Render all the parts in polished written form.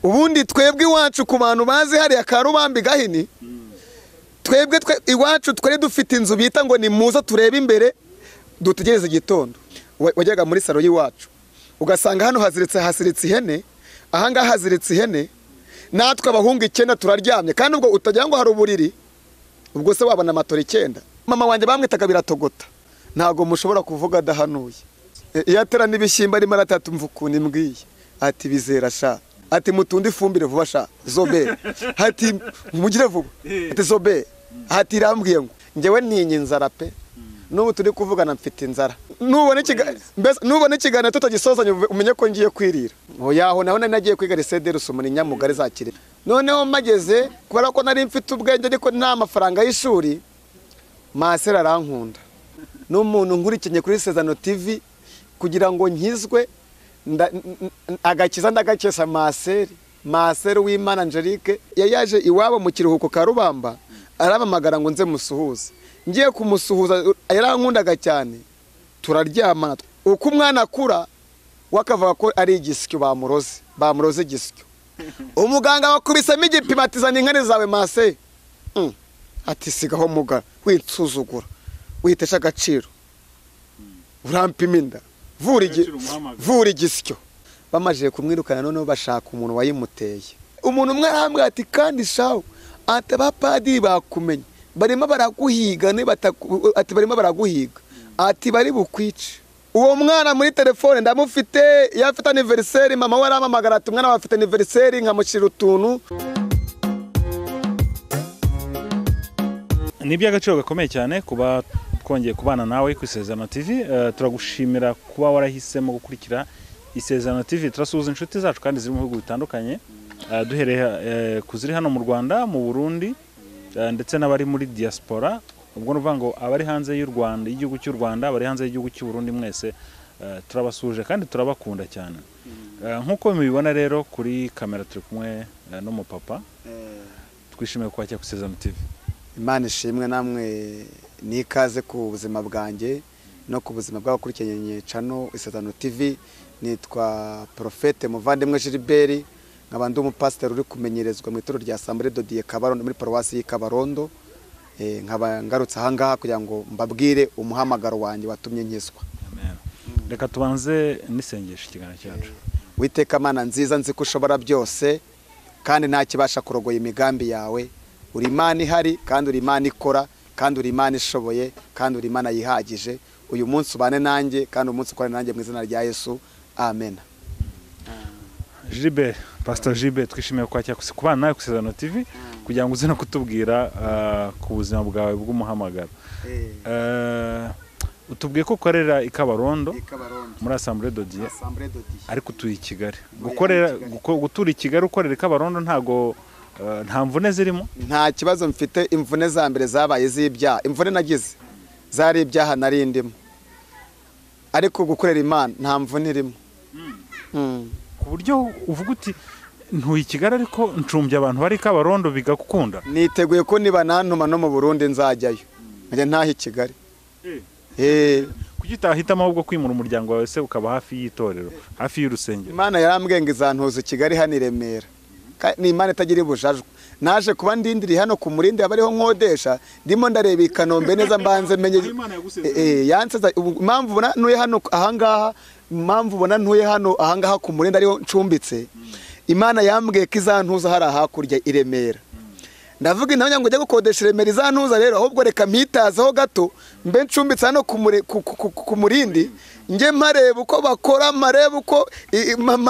ubundi twebwe iwacu ku bantu bazi hariya ka Rubambi Gahini twebwe iwacu twari dufite inzu bita ngo ni muza turebe imbere dutegereze igitondo. Wajyaga muri salo y'iwacu ugasanga hano hasiritse ihene, ahangaha haziritse ihene, natwe abahungu 9 turaryamye, kandi ubwo utagira ngo hari uburiri, ubwo se wabona amatora 9. Mama wanjye bamwitaga biratogota, ntago mushobora kuvuga adahanuye. Iyo atera n'ibishyimba arimo aratatu mvukuni mbwiye ati bizera sha, ati mutundi ifumbire vuba sha zobe, ati mugire vuba, ati zobe, ati rambwiye ngo ngewe ninyi inzara pe, n'ubu turi kuvugana mfite inzara, nubone kigana tutagisozanye umenye ko ngiye kwirira. Oyaho naho nagiye kwiga ISEZERANO usumuni nyamugari zakire. Noneho mageze kubera ko nari mfite ubwenge ariko nta mafaranga y'ishuri, masera arankunda n'umuntu nkurikinye kuri ISEZERANO TV kugira ngo nkizwe agakiza ndagakesa maseri w'Imana Angelique yayaje iwabo mu kiruhuko ka Rubamba, arabamagara ngo nze musuhuze. Ngiye kumusuhuza yarankundaga cyane, turaryamana. Uko umwana akura wakavuga ko ari igisyo bamuroze igisyo. Umuganga wakubisemo igipimatizana inkari zawe mase, ati sigaho muga witsuzugura witesha agaciro, urampima inda vura igisyo. Bamaje kumwirukana noneho bashaka umuntu wayimuteye. Umuntu umwe arambwira ati kandi shawo ati abapadiri bakumenye barimo baraguhiga, ati barimo baraguhiga, ati bari bukwice. Uwo mwana muri telefone ndamufite, yafite anniversaire, mama we aramamagara ati umwana wafite anniversaire, nkamushira utuntu. Ni by'agaciro gakomeye cyane kuba twongeye kubana nawe ku ISEZERANO TV. Turagushimira kuba warahisemo gukurikira ISEZERANO TV. Turasuhuza inshuti zacu kandi ziri mu bihugu bitandukanye, duhereye kuziri hano mu Rwanda, mu Burundi, ndetse n'abari muri diaspora. Ubwo nuvuga ngo abari hanze y'u Rwanda, igihugu cy'u Rwanda, abari hanze y'igihugu cy'u Burundi, mwese turabasuje kandi turabakunda cyane. Nkuko mubibona rero kuri kamera turi kumwe n'umupapa. Twishimiye kwakira ku ISEZERANO TV. Imana ishimwe, namwe nikaze ku buzima bwanjye no ku buzima bw'abakurikiranye channel ISEZERANO TV. Nitwa Prophète Muvandimwe Gilbert, nkaba ndi umupasiteri uri kumenyerezwa mu ituro rya Assemblée de Dieu Kabarondo muri paroisse y'Ikabarondo. Nkaba ngarutse ahangaha kugira ngo mbabwire umuhamagaro wanjye watumye nkizwa. Amen. Reka tubanze nisengesha ikiganiro cyacu. Witeka Mana nziza, nzi ko ushobora byose kandi nta kibasha kurogoya imigambi yawe. Uri Imana ihari kandi uri Imana ikora kandi uri Imana ishoboye kandi uri Imana yihagije. Uyu munsi ubane nanjye kandi umunsi ukore nanjye mu izina rya Yesu. Amen. Gilbert, Pastor Gilbert, twishimiye kwakira kubana nawe ku ISEZERANO TV kugira ngo uze no kutubwira ku buzima bwawe bw'umuhamagaro. Utubwiye ko ukorera Ikabarondo muri Assemblée de Dieu, ariko utuye i Kigali. Gutura i Kigali ukorera Ikabarondo ntago nta mvune zirimo? Nta kibazo mfite. Imvune za mbere zabaye z'ibyaha, imvune nagize zari ibyaha narindimo, ariko gukorera Imana nta mvune irimo. Ku buryo uvuga uti ntuye i Kigali ariko ncumbye abantu bari Ikabarondo bigakukunda? Niteguye ko niba nantuma no mu Burundi nzajyayo, njye ntaha i Kigali. Kuki utahitamo ahubwo kwimura umuryango wawe se ukaba hafi y'itorero, hafi y'urusengero? Imana yarambwiye ngo izantuza i Kigali hano i Remera. Ni Imana itagira ibujajwe. Naje kuba ndindiri hano ku Murindi abariho nkodesha, ndimo ndareba i Kanombe neza mbanze menye yanseza impamvu ubona ntuye hano ahangaha, impamvu ubona ntuye hano ahangaha ku Murindi ariho ncumbitse. Imana yambwiye ko izantuza hari hakurya i Remera. Ndavuga intanya ngo njye gukodesha Remera izantuza rero, ahubwo reka mpitazaho gato mbe ncumbitse hano ku Murindi, nge mareba uko bakora, mareba uko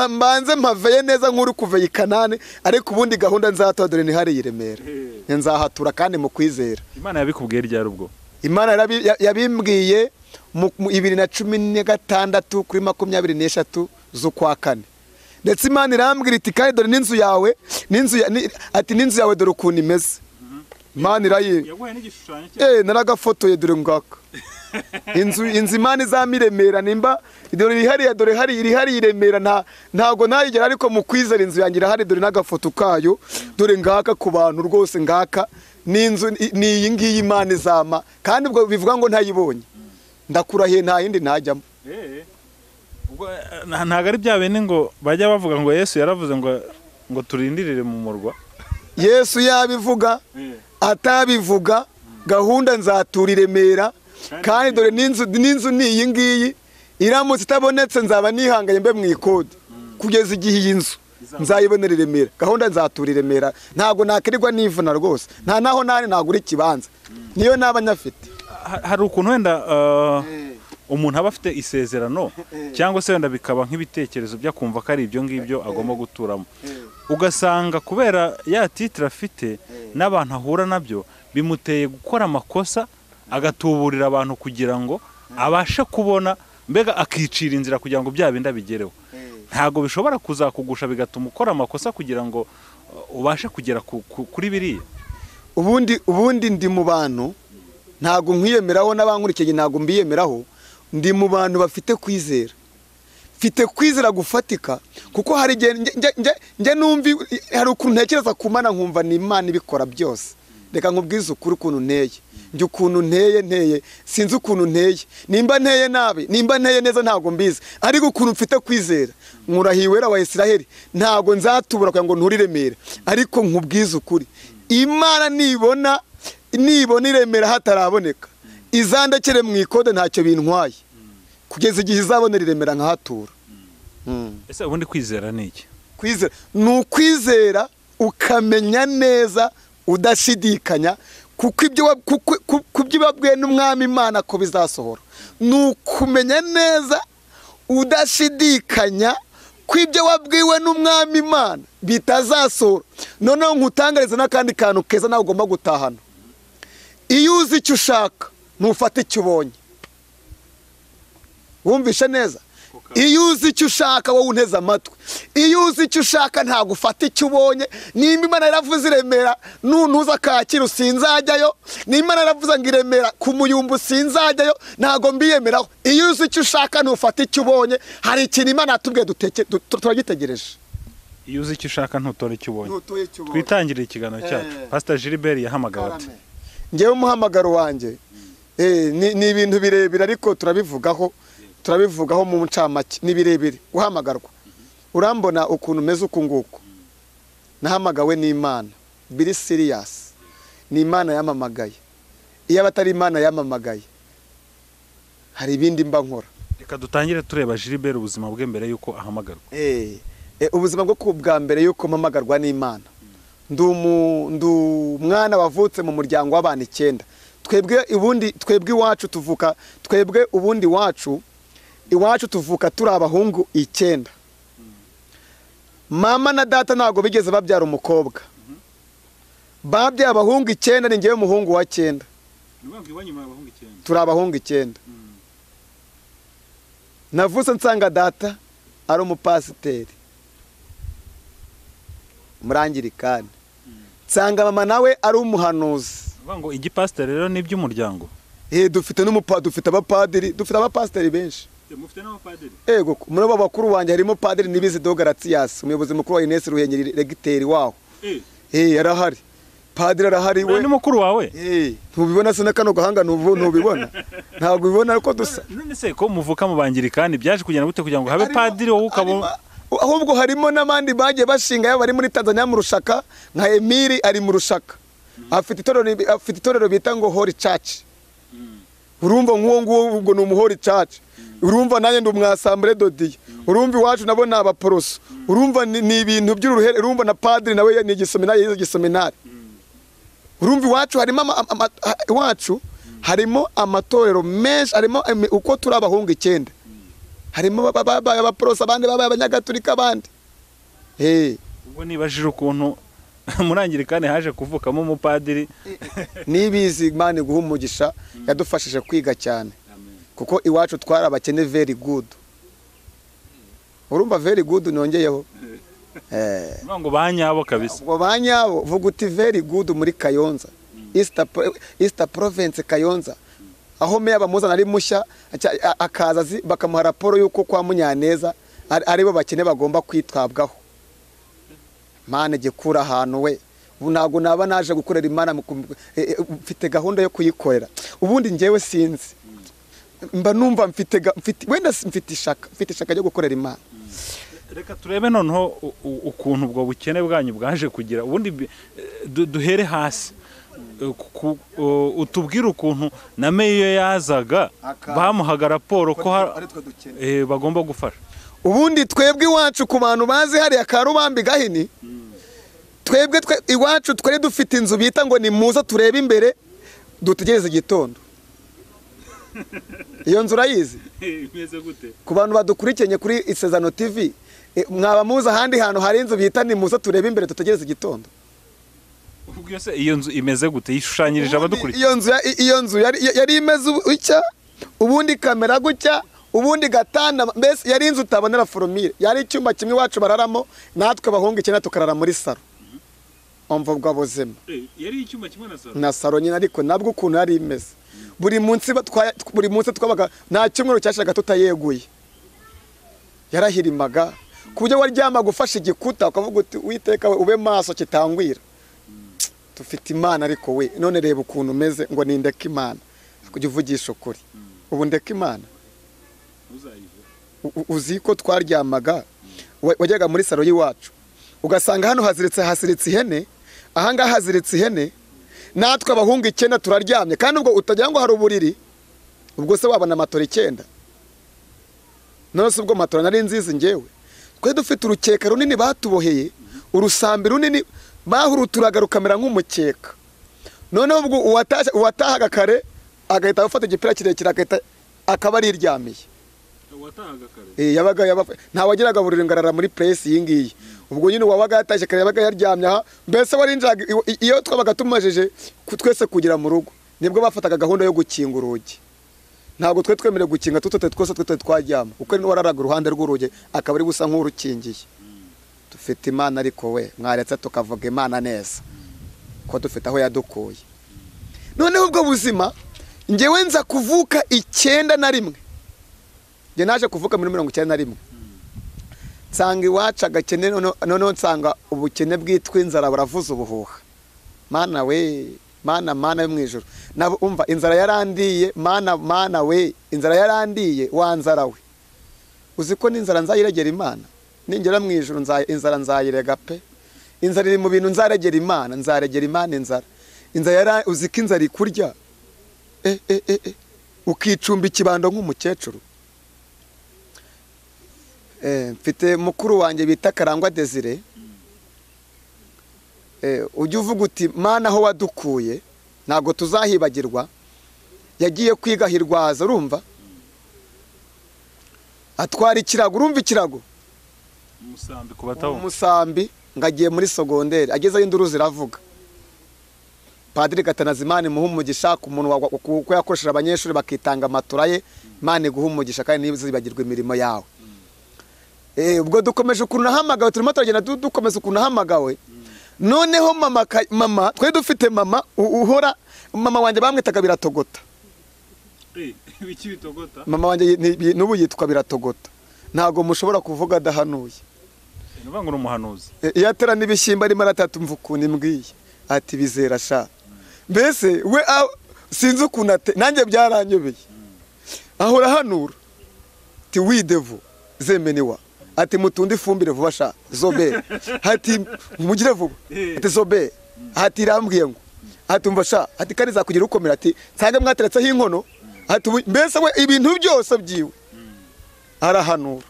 mbanze mpaveye neza nk'uri kuveye i Kanani, ariko ubundi gahunda nzatora dore ni hari i Remera. Nzahatura kandi mu kwizera. Imana yabikubwiye ryari ubwo? Imana yabimbwiye mu 2016 kuri 23 z'ukwa kane. Ndetse Imana irambwira iti kandi dore n'inzu yawe, ati n'inzu yawe dore ukuntu imeze. Imana yaguhaye n'igishushanyo cye? Naragafotoye dore ngaka. Inzu Imana izamiremera nimba dore iri hari iremera, ntago nayigera, ariko mu kwizera inzu yangira hari dore n'agafoto kayo dore ngaka ku bantu rwose ngaka. N'inzu ni iyi ngiyi Imana izama, kandi ubwo bivuga ngo ntayibonye ndakurahiye nta yindi ntajyamo. Ubwo ntago ari bya bene ngo bajya bavuga ngo Yesu yaravuze ngo ngo turindirire mu murwa. Yesu yabivuga atabivuga gahunda nzatura i Remera kandi dore n'inzu ni iyi ngiyi iramutse itabonetse nzaba nihanganye mbe mu ikode kugeza igihe iyi nzu nzayibonera i Remera. Gahunda nzatura i Remera ntabwo nakirirwa nivuna rwose nta naho nari nagura ikibanza niyo naba nyafite. Hari ukuntu wenda umuntu aba afite isezerano cyangwa se wenda bikaba nk'ibitekerezo byo kumva ko ari ibyo ngibyo agomba guturamo, ugasanga kubera ya titire afite n'abantu ahura nabyo bimuteye gukora amakosa agatuburira abantu kugira ngo abashe kubona mbega akicira inzira kugira ngo bya bindi abigereho. Ntabwo bishobora kuzakugusha bigatuma ukora amakosa kugira ngo ubashe kugera kuri biriya. Ubundi ndi mu bantu ntabwo nkwiyemeraho n'abankurikiye ntabwo mbiyemeraho, ndi mu bantu bafite kwizera, mfite kwizera gufatika kuko hari njye numvi hari ukuntu ntekereza ku Mana nkumva ni Imana ibikora byose. Reka nkubwize ukuri ukuntu nteye, njye ukuntu nteye sinzi ukuntu nteye, nimba nteye nabi nimba nteye neza ntabwo mbizi, ariko ukuntu mfite kwizera nkurahiwera wa Isiraheli ntabwo nzatubura kugira ngo nturi Remera. Ariko nkubwize ukuri Imana nibona i Remera hataraboneka izandekere mu ikode ntacyo bintwaye kugeza igihe izabonera i Remera nkahatura. Ese ubundi kwizera ni iki? Kwizera ni ukwizera ukamenya neza udashidikanya kuko ibyo babwiye n'Umwami Imana ko bizasohora. Ni ukumenya neza udashidikanya ko ibyo wabwiwe n'Umwami Imana bitazasohora. Noneho nkutangariza n'akandi kantu keza nawe ugomba gutahana. Iyo uzi icyo ushaka ntufate icyo ubonye. Wumvishe neza? Iyo uzi icyo ushaka wowe unteze amatwi, iyo uzi icyo ushaka ntabwo ufata icyo ubonye. Nimba Imana yaravuze i Remera nuntuza Kacyiru sinzajyayo, nimba Imana yaravuze ngo i Remera ku Muyumbu sinzajyayo, ntabwo mbiyemeraho. Iyo uzi icyo ushaka ntufata icyo ubonye. Hari ikintu Imana yatubwiye turagitegereje. Iyo uzi icyo ushaka ntutore icyo ubonye. Twitangire ikiganiro cyacu. Pst Gilbert yahamagara ati ngewe umuhamagaro wanjye ni ibintu birebire ariko turabivugaho mu ncamake. Ni birebire guhamagarwa. Urambona ukuntu meze uku nguku nahamagawe n'Imana biri serious. Ni Imana yamamagaye. Iyo abatari Imana yamamagaye hari ibindi mba nkora. Reka dutangire tureba Gilbert ubuzima bwe mbere yuko ahamagarwa. Ubuzima bwo bwa mbere yuko mpamagarwa n'Imana. Ndu mwana wavutse mu muryango w'abana 9. Twebwe iwacu tuvuka iwacu tuvuka turi abahungu 9. Mama na data ntabwo bigeze babyara umukobwa. Babyaye abahungu 9 ni ngewe umuhungu wa 9. Turi abahungu 9. Navutse nsanga data ari umupasiteri murangirikani, nsanga mama nawe ari umuhanuzi. Ngo igipasiteri rero ni by'umuryango. Dufite abapadiri, dufite abapasiteri benshi. Mufite n'abapadiri? Ego muri abo bakuru wanjye harimo Padiri Nibizi Dogaratias, umuyobozi mukuru wa Ines Ruhengeri, regiteri waho. Yarahari. Padiri arahari we. Ni mukuru wawe? Ntubibona se nakano gahanga ntubibona? Ntabwo ubibona ariko dusa. None se ko muvuka mu bangirikani byaje kugenda gute kugira ngo habe padiri wowe ukabo? Ahubwo harimo n'abandi bagiye bashinga bari muri Tanzania mu Rushaka, nka Emiri ari mu Rushaka. Afite itorero bita ngo Holy Church. Urumva nk'uwo ubwo ni umuhori Church. Urumva nanjye ndi umwasambure dodiye. Urumva iwacu nabo ni abaporoso. Urumva ni ibintu by'uruhere. Urumva na padiri nawe ni igiseminari. Urumva iwacu harimo amatorero menshi, harimo uko turi abahungu 9. Harimo abaporoso abandi abanyagatulika abandi. Ubwo nibajije ukuntu murangirikane haje kuvukamo umupadiri. Nibizi Imana guha umugisha yadufashije kwiga cyane. Kuko iwacu twari abakene very good. Urumva very good nongeyeho. Ngo banyabo kabisa. Ngo banyabo vuga uti very good muri Kayonza. East Province Kayonza. Aho meya bamuzana ari mushya akaza bakamuha raporo yuko kwa Munyaneza aribo bakene bagomba kwitwabwaho. Mana gikura ahantu we. Ubu ntago naba naje gukorera Imana mfite gahunda yo kuyikorera. Ubundi ngewe sinzi. Mba numva mfite ishaka ryo gukorera Imana. reka turebe noneho ukuntu ubwo bukene bwanyu bwaje kugira ubundi duhere hasi utubwire ukuntu na meyo yazaga bamuhaga raporo ko bagomba gufasha. Ubundi twebwe iwacu ku bantu bazi hariya Karubambi Gahini, twebwe iwacu twari dufite inzu bita ngo ni muza turebe imbere dutegereze igitondo. Iyo nzu urayizi? Imeze gute? Ku bantu badukurikenye kuri ISEZERANO TV, mwaba muza ahandi hantu hari inzu bita ni muza turebe imbere dutegereze igitondo. Ubwo se iyo nzu imeze gute? Yishushanyirije abadukurikiye. Iyo nzu yari imeze icya, ubundi kamera gutya, ubundi gatanda, mbese yari inzu utabonera foromire. Yari icyumba kimwe iwacu bararamo, natwe bahunga icyenda tukarara muri saro. Umva bwa buzima. Yari icyumba kimwe na saro. Na saro nyine, ariko nabwo ukuntu yari imeze. Buri munsi twabaga nta cyumweru cyashaka tutayeguye. Yarahirimaga ku buryo waryama gufasha igikuta ukavuga uti Uwiteka ube maso kitangwira. Tufite Imana ariko we none reba ukuntu umeze ngo nindeka Imana kujya uvugisha ukuri. Ubu ndeka Imana uzi ko twaryamaga wajyaga muri saro y'iwacu ugasanga hano hasiritse ihene, ahangaha haziritse ihene, natwe abahungu icyenda turaryamye, kandi ubwo utagira ngo hari uburiri, ubwo se wabona matora 9. None se ubwo matora nari nzizi ngewe, twe dufite urukeka runini batuboheye, urusambi runini bahuruturaga rukamera nk'umukeka. Noneho ubwo uwatahaga kare agahita afata igipira kirekire akaba ari iryamiye. Uwatahaga kare yabaga nta wagiraga buriri ngarara muri place yingiye. Ubwo nyine wabaga yatashye kare yabaga yaryamye aha, mbese warinjaga iyo twabaga tumajeje twese kugira mu rugo, nibwo bafataga gahunda yo gukinga urugi. Ntabwo twe twemere gukinga twose twaryama, uko ni wararaga uruhande rw'urugi akaba ari gusa nk'urukingiye. Dufite Imana ariko we mwaretse tukavuga Imana neza ko dufite aho yadukuye. Noneho ubwo buzima ngewe nza kuvuka 91. Nge naje kuvuka muri 91. Nsanga iwacu agakene, noneho nsanga ubukene bwitwa inzara buravuza ubuhuha. Mana we, mana yo mu ijuru. Nabo umva inzara yarandiye, mana we, inzara yarandiye wanzara we. Uzi ko n'inzara nzayiregera Imana. Ningera mu ijuru inzara nzayirega pe. Inzara iri mu bintu nzaregera Imana, nzaregera Imana inzara. Inzara uzi ko inzara ikurya. Ukicumba ikibando nk'umukecuru. Mfite mukuru wanjye bita Karangwa Desire. Ujye uvuga uti Mana aho wadukuye ntago tuzahibagirwa. Yagiye kwiga Hirwaza, urumva? Atwara ikirago, urumva ikirago? Umusambi kubataho. Umusambi ngagiye muri sogonderi, agezeyo induru ziravuga. Padiri Gatanazimana muha umugisha ku muntu kuko yakoresheje abanyeshuri bakitanga amatura ye, Imana guha umugisha kandi ntibizibagirwe imirimo yawe. Ubwo dukomeje ukuntu nahamagawe, turimo turagenda dukomeza ukuntu nahamagawe. Noneho mama twe dufite mama uhora, mama wanjye bamwitaga Biratogota. Biki bitogota? Mama wanjye n'ubu yitwa Biratogota. Ntago mushobora kuvuga adahanuye. Nuvuga ngo umuhanuzi. Yatera n'ibishyimba arimo aratatuma ukuntu imbwiye ati bizera sha. Mbese we sinzi ukuntu nanjye byaranyobeye. Ahora hanura ti widevu zemeniwa ati mutundi fumbire vuba sha zobe ati mugire vuba ati zobe ati rambwiye ngo ati umva sha ati kandi zakugira ukomera ati nsanga mwateretseho inkono ati mbese we ibintu byose byiwe arahanura.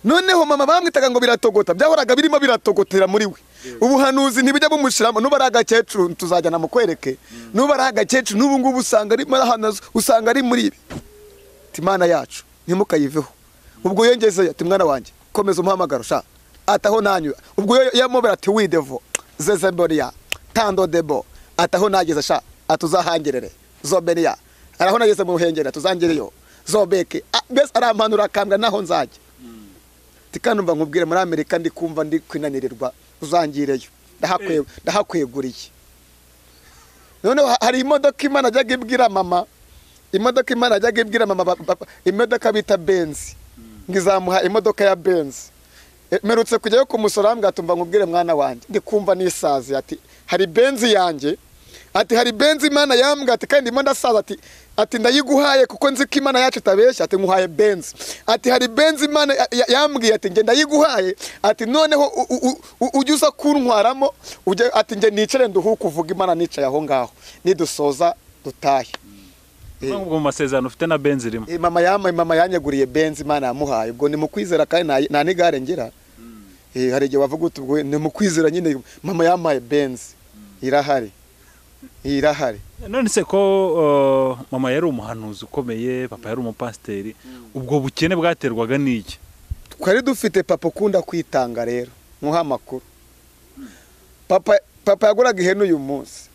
Noneho mama bamwitaga ngo Biratogota, byahoraga birimo biratogotera muri we. Ubuhanuzi ntibijya bumushiramo, nuba aragakecuru tuzajyana mukwereke, nuba aragakecuru n'ubu ngubu usanga ari marahanazo, usanga ari muri ibi. Imana yacu ntimukayiveho. Ubwo yongeze ati mwana wanjye komeza umuhamagaro sha ataho nanyura. Ubwo yamobera ati widevo zezeboria tando debo ataho nageze sha atuzahangerere zoberia araho nageze mu ruhengera tuzangereyo zobeke mbese arampanura akambwa naho nzajye. Tikanumva nkubwire muri Amerika ndi kumva ndi kwinanirirwa uzangireyo ndahakweguriye. None hari imodoka Imana ajyaga ibwira mama, imodoka Imana ajyaga ibwira mama, imodoka bita Benz, ngizamuha imodoka ya Benz. Merutse kujyayo kumusora mbwa tumva nkubwire mwana wanjye ndi kumva nisazi ati hari Benz yanjye ati hari benzi Imana yambwiye ati kandi ndimo ndasaza ati ndayiguhaye kuko nzi ko Imana yacu itabeshya ati nkuhaye benzi ati hari benzi Imana yambwiye ati nge ndayiguhaye ati noneho ujye uza kuntwaramo ati nge nicare nduhuke uvuga Imana nicaye aho ngaho nidusoza dutahe. Ubwo mu masezerano ufite na benzi irimo. Mama yanyaguriye benzi Imana yamuhaye ubwo ni mu kwizera kandi nta nigare ngira. Hari igihe wavuga uti ubwo ni mu kwizera nyine mama yamaye benzi irahari. None se ko mama yari umuhanuzi ukomeye, papa yari umupasiteri, ubwo bukene bwaterwaga n'iki? Twari dufite papa ukunda kwitanga rero muha makuru. Papa yaguraga ihene uyu munsi.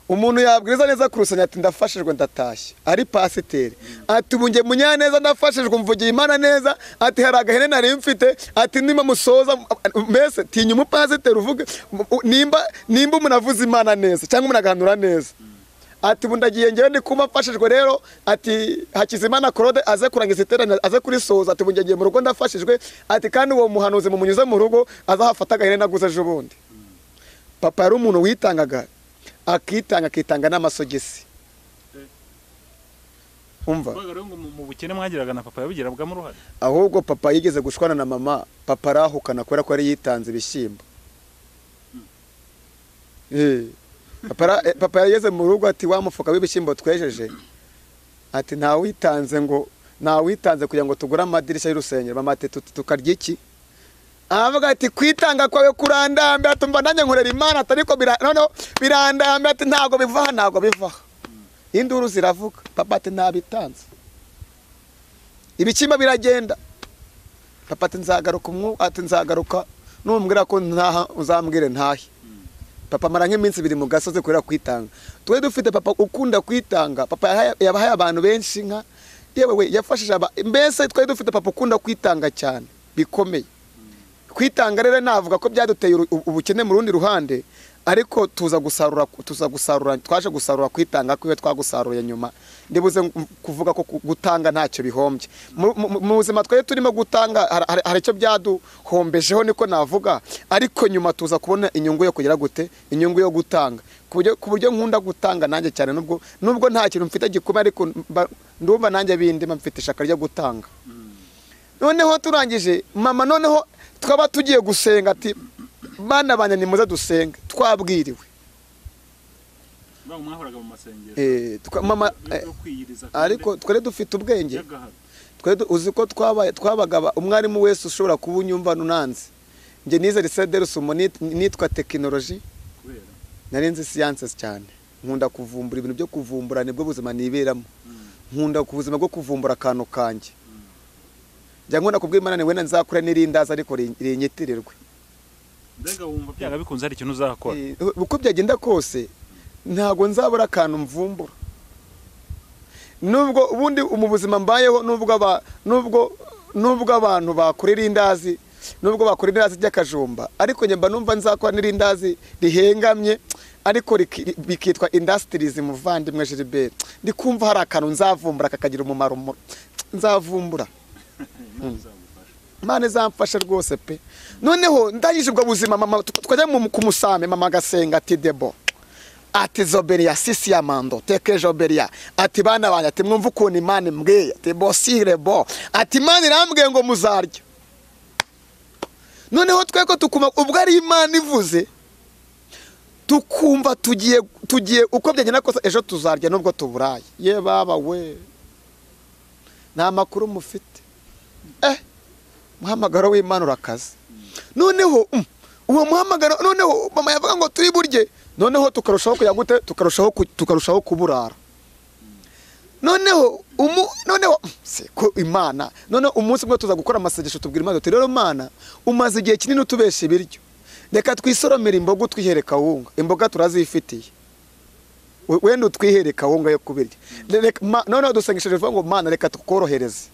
Umuntu yabwiriza neza kurusanya ati ndafashijwe ndatashye ari pasiteri ati ubunge munyaneza ndafashijwe mvugiye Imana neza ati hari agahene nari mfite ati nima musoza mbese tinya umupasiteri uvuge nimba umuntu avuze Imana neza cyangwa umuntu agahanura neza ati bundagiye ngewe ndi kuma mfashijwe rero ati Hakizimana Claude aze kurangiza iterana aze kuri soza ati bunge ngiye mu rugo ndafashijwe ati kandi uwo muhanuzi mu munyuze mu rugo azahafata agahene naguze ejo bundi. Papa yari umuntu witangaga akitanga n'amasogesi. Umva mu bukene mwagiraga na papa yabigirabwa mu ruhare. Ahubwo papa yigeze gushwana na mama, papa arahukana kubera ko ari yitanze ibishyimbo. Papa yageze mu rugo ati wamufuka w'ibishyimbo twejeje ati nta witanze kugira ngo tugure amadirishya y'urusengero. Mama ati tukarya iki? Avuga ati kwitanga kwawe kurandambe atumva nanjye nkorera Imana atariko noneho birandambe ati ntago bivaha. Induru ziravuga. Papa ati nabitanze. Ibikimba biragenda. Papa ati nzagaruka numbwira ko ntaha uzambwire ntahe. Papa mara nk'iminsi 2 mu gasozi kurera kwitanga. Twe dufite papa ukunda kwitanga. Papa yabahaye abantu benshi nka yewe yafashije mbese twe dufite papa ukunda kwitanga cyane bikomeye. Kwitanga rero navuga ko byaduteye ubukene mu rundi ruhande ariko twaje gusarura kwitanga kwiwe twagusaruye nyuma. Ndibuze kuvuga ko gutanga ntacyo bihombye mu buzima twaye turimo gutanga hari icyo byaduhombejeho niko navuga ariko nyuma tuza kubona inyungu yo kugira gute inyungu yo gutanga ku buryo nkunda gutanga nanjye cyane nubwo nta kintu mfite gikomeye ariko ndumva nanjye bindi mfite ishaka ryo gutanga. Noneho turangije mama noneho twaba tugiye gusenga ati bana banya ni muze dusenge twabwiriwe. Mwahoraga mu masengero. Mama ariko twere dufite ubwenge. Twere uzi ko twabaga umwarimu wese ushobora kubunyumva nunanze. Nge nize ISEZERANO nitwa technology. Nari nzi sciences cyane. Nkunda kuvumbura ibintu byo kuvumbura nibwo buzima niberamo. Nkunda kubuzima bwo kuvumbura akantu kanje. Jango nakubwiye Imana ni wena nzakura nirindaza ariko rinyitirirwe. Mbega wumva byaga bikunze ari ikintu uzakora. Uko byagenda kose ntago nzabura akantu mvumbura. Nubwo ubundi mu buzima mbayeho nubwo abantu bakorera indazi nubwo bakorera indazi ry'akajumba ariko nyemba numva nzakora nirindazi rihengamye ariko bikitwa industries muvandimwe Gilbert. Ndikumva hari akantu nzavumbura kakagira umumaro nzavumbura. Imana izamfasha rwose pe. Noneho ndagije ubwo buzima mama twajya ku musame mama gasenga ati debo ati zoberia sisi ya mando teke joberia ati bana banya ati mwumva ukuntu Imana imbwiye ati bosire bo ati Imana irambwiye ngo muzarya. Noneho tweko tukuma ubwo ari Imana ivuze tukumva tugiye uko byagenda kose ejo tuzarya nubwo tuburaye. Ye baba we nta makuru mufite. Muhamagaro w'Imana urakaze. Noneho uwo muhamagaro noneho mama yavuga ngo turi burye noneho tukarushaho kuyagute tukarushaho kuburara. Noneho ko Imana noneho umunsi umwe tuza gukora amasengesho tubwira Imana ati rero Mana umaze igihe kinini utubeshe ibiryo reka twisoromera imboga twihereka wunga imboga turazifitiye wenda twihereka wunga yo kubirya noneho dusengesheje vuga ngo Mana reka tukorohereze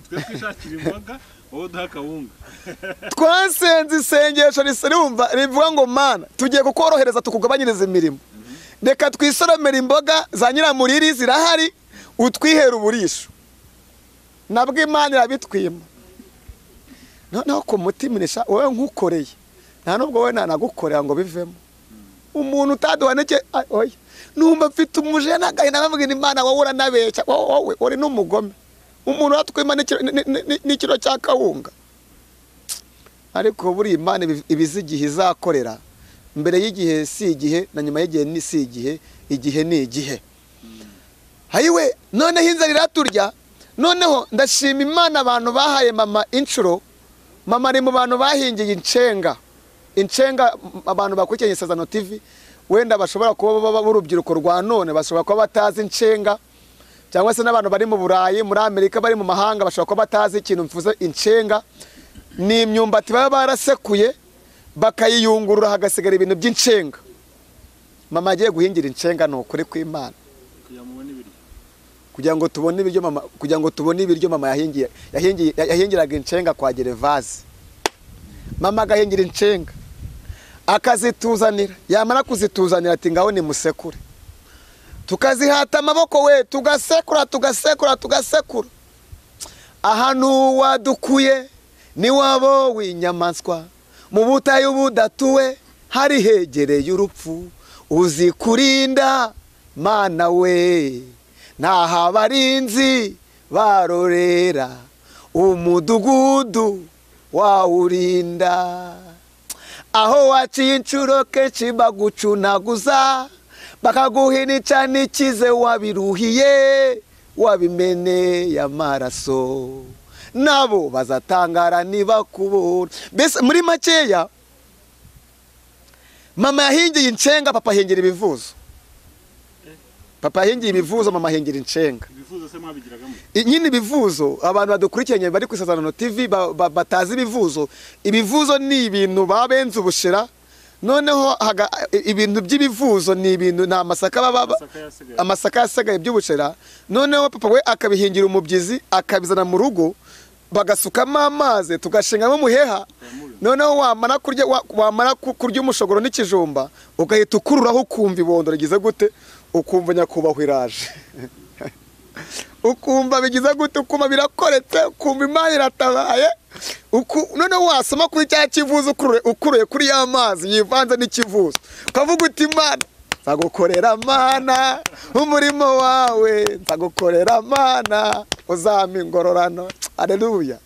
twishakira imboga wowe duhaka wunga twasenze isengesho riserumva rivuga ngo Mana tugiye kukorohereza tukugabanyiriza imirimo reka twisoromera imboga za nyiramuriri zirahari utwihera uburisho nabwo Imana irabitwima. Noneho ku mutima nisha wowe nkukoreye nta nubwo wowe nanagukorera ngo bivemo umuntu utaduhaneke oya numva mfite umuje n'agahinda nababwira Imana wowe uranabeshya wowe uri n'umugome umuntu watwima n'ikiro cya kawunga ariko buri Imana ibizi igihe izakorera mbere y'igihe si igihe na nyuma y'igihe ni si igihe igihe ni igihe hayiwe noneho inzara iraturya noneho ndashima Imana abantu bahaye mama inshuro mama ari mu bantu bahingiye incenga abantu bakurikiye ISEZERANO TV wenda bashobora kuba baba urubyiruko rwa none bashobora kuba batazi incenga cyangwa se n'abantu bari mu Burayi muri Amerika bari mu mahanga bashobora kuba batazi ikintu mvuze incenga ni imyumbati baba barasekuye bakayiyungurura hagasigara ibintu by'incenga mama agiye guhingira incenga no kuri kw'Imana kugira ngo tubone ibiryo mama yahingiraga incenga kwa Gerevazi mama agahingira incenga akazituzanira yamara kuzituzanira ati ngaho ni musekure tukazihata amaboko we tugasekura ahantu wadukuye ni wabo w'inyamaswa mu butayu budatuwe hari hegereye urupfu uzi kurinda Mana we ntaho abarinzi barorera umudugudu wawurinda aho waciye inshuro kenshi bagucunaguza bakaguhinica n'ikize wabiruhiye wabimeneye amaraso nabo bazatangara niba kubona mbese muri makeya mama yahingiye incenga papa ahingira ibivuzo papa yahingiye ibivuzo mama ahingira incenga ibivuzo se mwabigiragamo nyine ibivuzo abantu badukurikiranye bari ku ISEZERANO TV batazi ibivuzo ni ibintu babenze ubushira noneho ibintu by'ibivuzo ni ibintu na amasaka yasigaye by'ubushira noneho papa we akabihingira umubyizi akabizana mu rugo bagasukamo amazi tugashingamo umuheha noneho wamara kurya umushogoro n'ikijumba ugahita ukururaho ukumva ibondo rigize gute ukumva nyakubahwa iraje ukumva bigize gute ukumva birakoretse ukumva Imana iratabaye noneho wasoma kuri cya kivuzo ukuruye kuri ya mazi yivanze n'ikivuzo ukavuga uti Imana nzagukorera Mana umurimo wawe nzagukorera Mana uzampa ingororano haleluya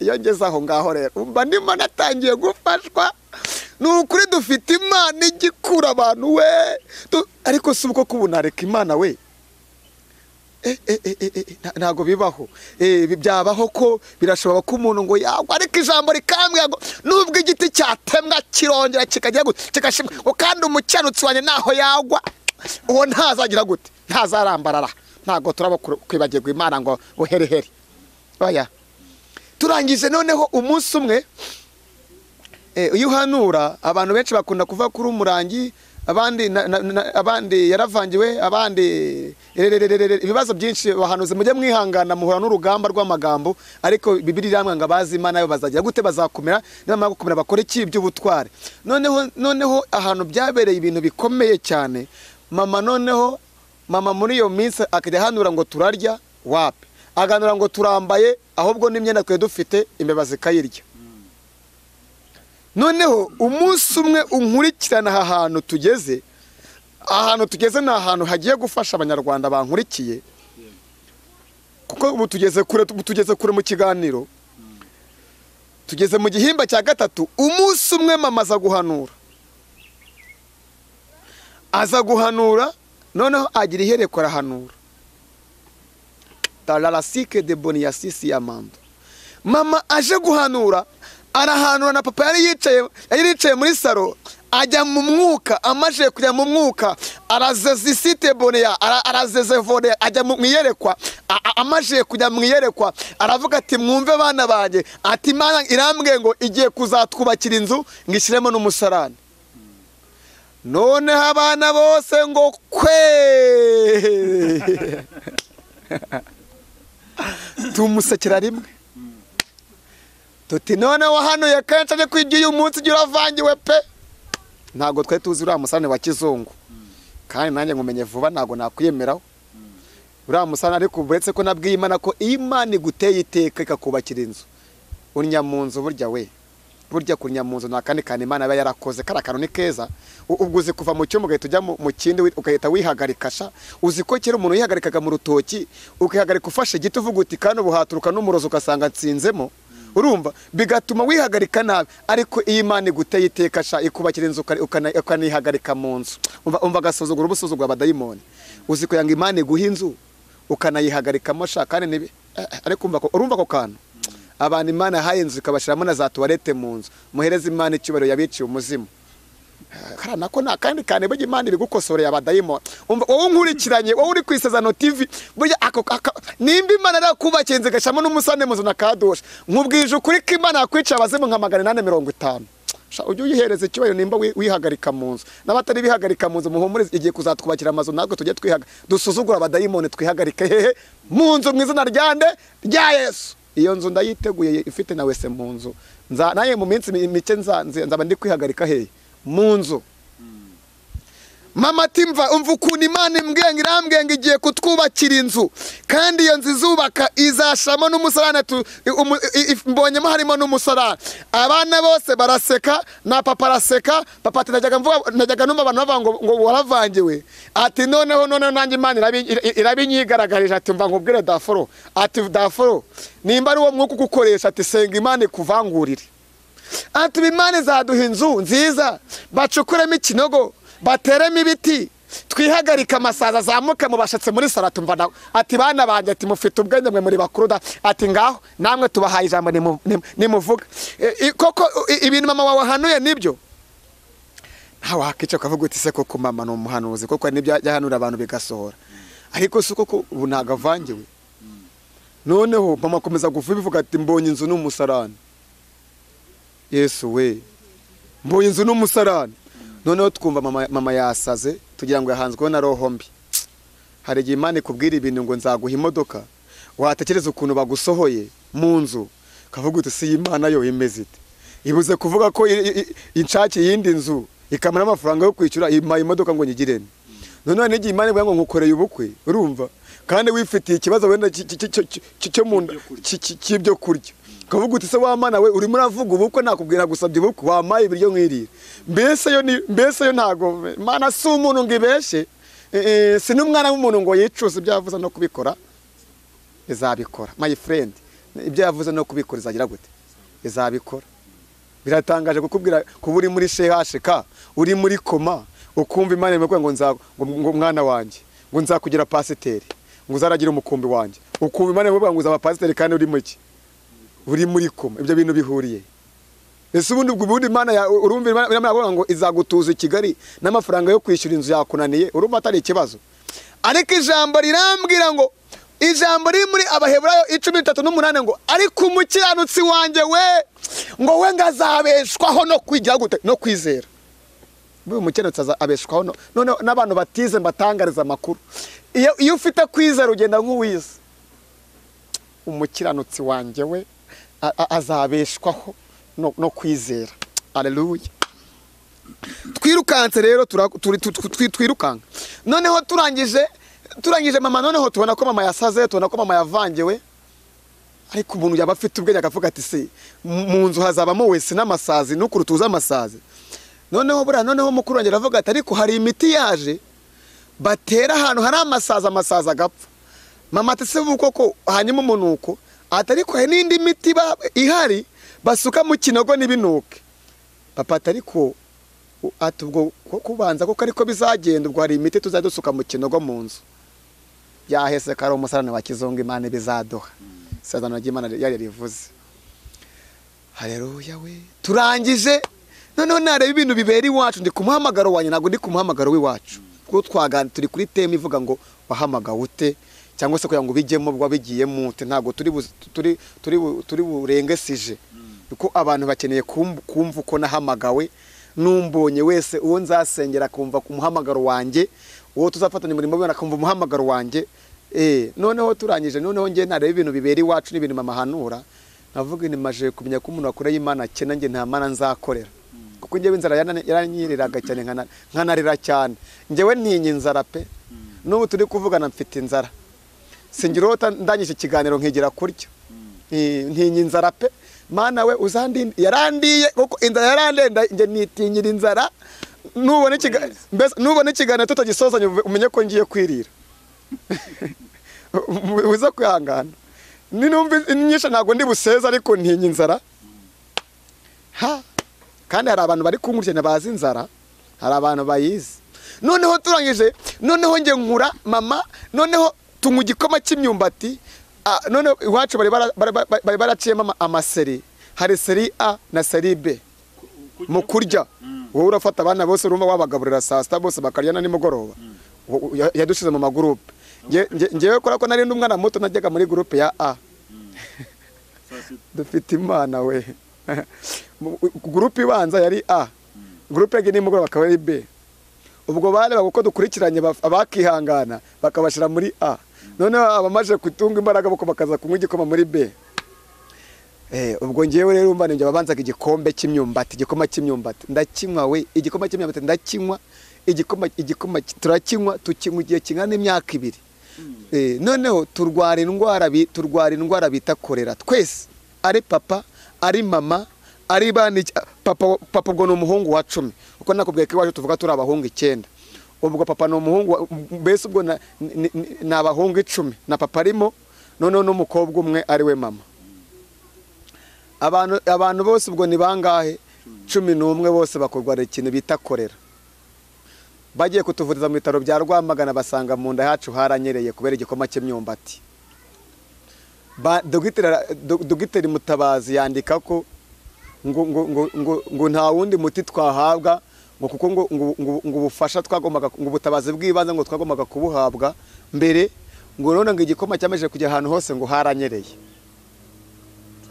iyo ngeze aho ngaho rero umva ndimo natangiye gufashwa nukuri dufite Imana igikura abantu we ariko si uko kubunareka Imana we ntago bibaho byabaho ko birashobora ko umuntu ngo yagwa ariko ijambo rikambwira ngo nubwo igiti cyatemwa kirongera kikajya kigashimwa ngo kandi umucyanutsi wanye naho yagwa uwo ntazagira gute ntazarambarara ntago turaba kwibagirwa Imana ngo buherehere oya turangije noneho umunsi umwe iyo uhanura abantu benshi bakunda kuva kuri umurangi abandi yaravangiwe abandi ibibazo byinshi bahanuze mujye mwihangana muhura n'urugamba rw'amagambo ariko Bibiliya iramwanga bazi Imana yo bazagira gute bazakumira n'amara gukumira bakora iki by'ubutware noneho ahantu byabereye ibintu bikomeye cyane mama muri iyo minsi akajya hanura ngo turarya wapi aganura ngo turambaye ahubwo n'imyenda twe dufite imbeba zikayirya noneho umunsi umwe unkurikirana ahantu tugeze ni ahantu hagiye gufasha abanyarwanda bankurikiye kuko ubu tugeze kure mu kiganiro tugeze mu gihimba cya gatatu umunsi umwe mama aza guhanura noneho agira ihereko arahanura talarasike de boniyasisi y'amando mama aje guhanura arahanura na papa yari yicaye muri saro ajya mu mwuka amaje kujya mu mwuka arazeze isite boneya arazeze vone ajya mu iyerekwa amaje kujya mu iyerekwa aravuga ati mwumve bana banjye ati Imana irambwiye ngo igiye kuzatwubakira inzu ngishyiremo n'umusarani none abana bose ngo kwe tumusekera rimwe tuti none wahanuye kenshi aje kwigira uyu munsi ugira uravangiwe pe ntago twe tuzi uriya musarane wa kizungu kandi nanjye ngumenye vuba ntago nakwiyemeraho uriya musarane ariko uretse ko nabwiye Imana ko Imana iguteye iteka ikakubakira inzu unya mu nzu burya we burya kunya mu nzu nakandi kandi Imana aba yarakoze karakantu ni keza. Ubwo uzi kuva mu cyumba ugahita ujya mu kindi ugahita wihagarika sha. Uzi ko kera umuntu yihagarikaga mu rutoki ukihagarika ufashe igiti uvuga uti kandi ubuhaturuka n'umurozo ukasanga nsinzemo. Urumva bigatuma wihagarika nabi, ariko iyi Imana iguteye iteka sha ikubakira inzu ukanihagarika mu nzu. Umva gasuzugura ubusuzugura abadayimoni. Uzi ko yanga Imana iguha inzu ukanayihagarikamo sha kandi nibi ariko urumva ko kantu abantu Imana yahaye inzu ikabashiramo na za tuwarete mu nzu, muhereze Imana icyubahiro yabiciye umuzimu. Karana ko nta kandi kandi burya Imana iri gukosorera abadayimoni. Wowe nkurikiranye, wowe uri ku ISEZERANO TV, burya nimba Imana yakubakiye inzu igashamo n'umusane muzu nakadosha, nkubwije ukuri ko Imana yakwica abazimu nka 850. Ujye uyihereza icyubahiro nimba wihagarika mu nzu. N'abatari bihagarika mu nzu muhumurize igiye kuzatwubakira amazu natwe tujye dusuzugura abadayimoni twihagarike hehe mu nzu mu izina rya Yesu. Iyo nzu ndayiteguye ifite na wese mu nzu. Naye mu minsi mike nzaba ndi kwihagarika hehe mu nzu. Mama timva umva ukuntu Imana irambwenga igiye kutwubakira inzu, kandi iyo nzu izubaka izashamo n'umusarane mbonyemo harimo n'umusarane. Abana bose baraseka na papa araseka. Papa najyaga numva abantu bavuga ngo waravangiwe, ati noneho nanjye Imana irabinyigaragaje, ati mva nkubwire daforo, ati daforo nimba ari uwo mwuka ugukoresha, ati senga Imana ikuvangurire, ati Imana izaduha inzu nziza bacukuremo ikinogo bateremo ibiti twihagarika amasaza azamuke mu bashatse muri salatu. Mva ati bana banjye, ati mufite ubwenge mwe muri bakuru da, ati ngaho namwe tubahaye ijambo nimuvuga. Koko ibintu mama wawe hanuye nibyo nta wakica ukavuga uti se koko mama ni umuhanuzi koko nibyo yahanura abantu bigasohora, ariko si koko ubu ntago avangiwe. Noneho mama akomeza kuvuga ati mbonye inzu n'umusarane. Yesu we, mbonye inzu n'umusarane. Noneho twumva mama yasaze tugira ngo yahanzweho na roho mbi. Hari igihe Imana ikubwira ibintu ngo nzaguha imodoka, watekereza ukuntu bagusohoye mu nzu kavuga uti si Imana yo imeze ite, ibuze kuvuga ko inshaki yindi nzu ikamara amafaranga yo kwishyura imodoka ngo nyigirene. Noneho n'igihe Imana ivuga ngo nkukoreye ubukwe, urumva, kandi wifitiye ikibazo wenda cyo mu nda cy'ibyo kurya, kavuga uti se wa Mana we urimo uravuga ubukwe nakubwira gusabye ubukwe wamaye ibiryo mwirira. Mbese yo ntago Mana si umuntu ngo ibeshe, si n'umwana w'umuntu ngo yicuze ibyo yavuze no kubikora izabikora. My friend, ibyo yavuze no kubikora izagira gute? Izabikora. Biratangaje kukubwira kuba uri muri shehashika, uri muri koma, ukumva Imana imekuye ngo mwana wanjye ngo nzakugira pasiteri, ngo uzaragira umukumbi wanjye, ukumva Imana imekuye ngo uzaba pasiteri kandi uri muki, uri muri koma. Ibyo bintu bihuriye ese ubundi Imana urumva Imana yavuga ngo izagutuza Kigali n'amafaranga yo kwishyura inzu yakunaniye, urumva atari ikibazo. Ariko ijambo rirambwira ngo, ijambo riri muri Abaheburayo 13:8 ngo ariko umukiranutsi wanjye we ngo we ngazabeshwaho no kwigira gute no kwizera. Ubu umukiranutsi azabeshwaho none n'abantu batize mbatangariza amakuru. Iyo ufite kwizera ugenda nk'uwize. Umukiranutsi wanjye we azabeshwaho no kwizera. Haleluya. Twirukanse rero twirukanka. Noneho turangije mama, noneho tubona ko mama yasaze, tubona ko mama yavangiwe. Ariko umuntu yaba afite ubwenge akavuga ati se mu nzu hazabamo wese n'amasazi no kurutuza amasazi. Noneho mukuru wanjye aravuga ati ariko hari imiti yaje batera ahantu hari amasazi agapfa. Mama ati se koko hanyuma umunuko atariko hari n'indi miti ihari basuka mu kinogo nibinuke. Papa atariko atubwo kubanza kuko ariko bizagenda, ubwo hari imiti tuzadusuka mu kinogo mu nzu. Yahese karo umusarane wa kizonga Imana bizaduha. Isezerano ry'Imana yari rivuze. Haleluya we. Turangije noneho nareba ibintu bibera iwacu, ndi kumuhamagaro wanjye ntabwo ndi kumuhamagaro w'iwacu. Kuko twagana turi kuri teme ivuga ngo wahamagawe ute, cyangwa se kugira ngo bijyemo bwabigiyemo ute, ntabwo turi burengesije. Kuko abantu bakeneye kumva uko nahamagawe, numbonye wese uwo nzasengera kumva ku muhamagaro wanjye, uwo tuzafatanya umurimo we nakumva umuhamagaro wanjye. Noneho turangije, noneho ngiye nareba ibintu bibera iwacu n'ibintu mama hanura, navuga ni maje kumenya ko umuntu akoreye Imana akena nge nta Mana nzakorera. Kuko ngewe inzara yaranyiriraga cyane nkanarira cyane. Ngewe ntinye inzara pe. N'ubu turi kuvugana mfite inzara. Singirota ndangije ikiganiro nkigira kurya. Ntinye inzara pe. mana we uzandinde, yarandiye kuko inda yarandenda nge nitinyira inzara. Nubona ikiganiro tutagisozanye umenye ko ngiye kwirira. Uza kwihangana. Ninumva inyisha ntago ndi buseza ariko ntinya inzara. Kandi hari abantu bari kunkurikirana bazi inzara, hari abantu bayizi. Noneho turangije, noneho nge nkura mama, noneho tunywa igikoma cy'imyumbati. None iwacu bari baraciyemo amaseri, hari seri A na seri B mu kurya. Wowe urafata abana bose urumva wabagaburira saa sita bose bakarya na nimugoroba. Yadushize mu magurupe. Ngewe kora ko nari n'umwana muto najyaga muri gurupe ya A. Dufite imana we. Gurupe ibanza yari A, gurupe ya nimugoroba bakaba ari B. Ubwo bareba uko dukurikiranye abakihangana bakabashira muri A. None abamaje kutunga imbaraga bako bakaza kunywa igikoma muri B. Ubwo ngewe rero umva ninjye babanzaga igikombe cy'imyumbati, igikoma cy'imyumbati ndakinywa we, igikoma cy'imyumbati ndakinywa, igikoma turakinywa tukinywa igihe kingana n'imyaka 2. Noneho turwara indwara bita korera twese, ari papa ari mama ari bani. Papa ubwo n'umuhungu wa 10 uko nakubwiye ko iwacu tuvuga turi abahungu 9. Ubwo papa n'umuhungu mbese ubwo na abahungu 10 na papa arimo, noneho n'umukobwa umwe ari we mama. Abantu bose ubwo ni bangahe? 11 bose bakorwara ikintu bita korera. Bagiye kutuvuriza mu bitaro bya Rwamagana basanga mu nda yacu haranyereye kubera igikoma cy'imyumbati. Dogiteri Mutabazi yandika ko ngo nta wundi muti twahabwa ngo kuko ngo ubufasha twagombaga, ngo ubutabazi bw'ibanze ngo twagombaga kubuhabwa mbere, ngo none ngo igikoma cyamaje kujya ahantu hose ngo haranyereye,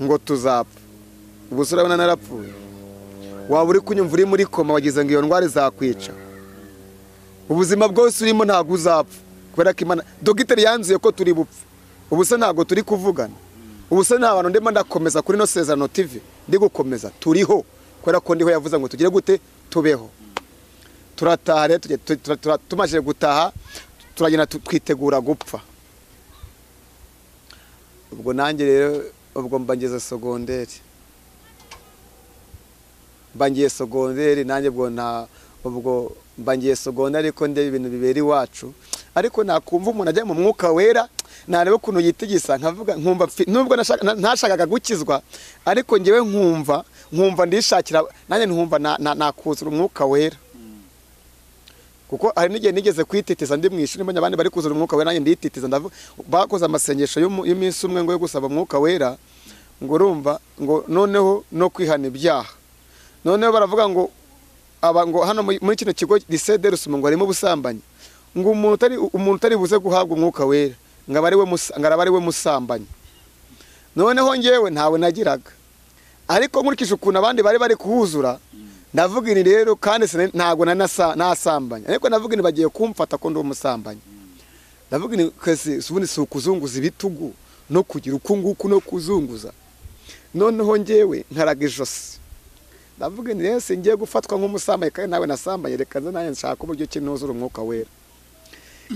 ngo tuzapfa. Ubusura bana narapfuye. Waba uri kunyumva uri muri koma wagize ngo iyo ndwara izakwica. Ubuzima bwose urimo ntago uzapfa kubera ko Imana dogiteri yanzuye ko turi bupfa. Ubuse ntago turi kuvugana. Ubuse nta bantu ndema ndakomeza kuri no Sezerano TV ndi gukomeza turiho kubera ko ndiho yavuze ngo tugire gute tubeho. Turataha tumaje gutaha turagenda twitegura gupfa. Ubwo nanjye rero ubwo mbangeze segonderi. Bangiye segonderi nanjye ubwo mbangiye segonderi ariko ndebe ibintu bibera iwacu, ariko nakumva umuntu ajya mu mwuka wera narebe ukuntu yitigisa nkavuga nkumva nubwo ntashakaga gukizwa, ariko ngewe nkumva ndishakira nanjye nkumva nakuzura umwuka wera. Kuko hari n'igihe nigeze kwititiza ndi mu ishuri mbonye abandi bari kuzura umwuka wera nanjye ndititiza, bakoze amasengesho y'iminsi umwe ngo yo gusaba umwuka wera, ngo urumva ngo noneho no kwihana ibyaha. Noneho baravuga ngo ngo hano muri kino kigo ISEZERANO ngo harimo ubusambanyi, ngo umuntu utari buze guhabwa umwuka wera ngaba ari we musambanyi. Noneho ngewe ntawe nagiraga, ariko nkurikije ukuntu abandi bari kuhuzura ndavuga ni rero kandi ntago nasambanya, ariko ndavuga ni bagiye kumfata ko ndi umusambanyi. Ndavuga ni kwese subuni si ukuzunguza ibitugu no kugira ukunguku no kuzunguza. Noneho ngewe nkaraga ijosi, ndavuga ni rero ngiye gufatwa nk'umusambanyi kandi nawe nasambanye, reka nanjye nshaka uburyo kinuzura umwuka wera.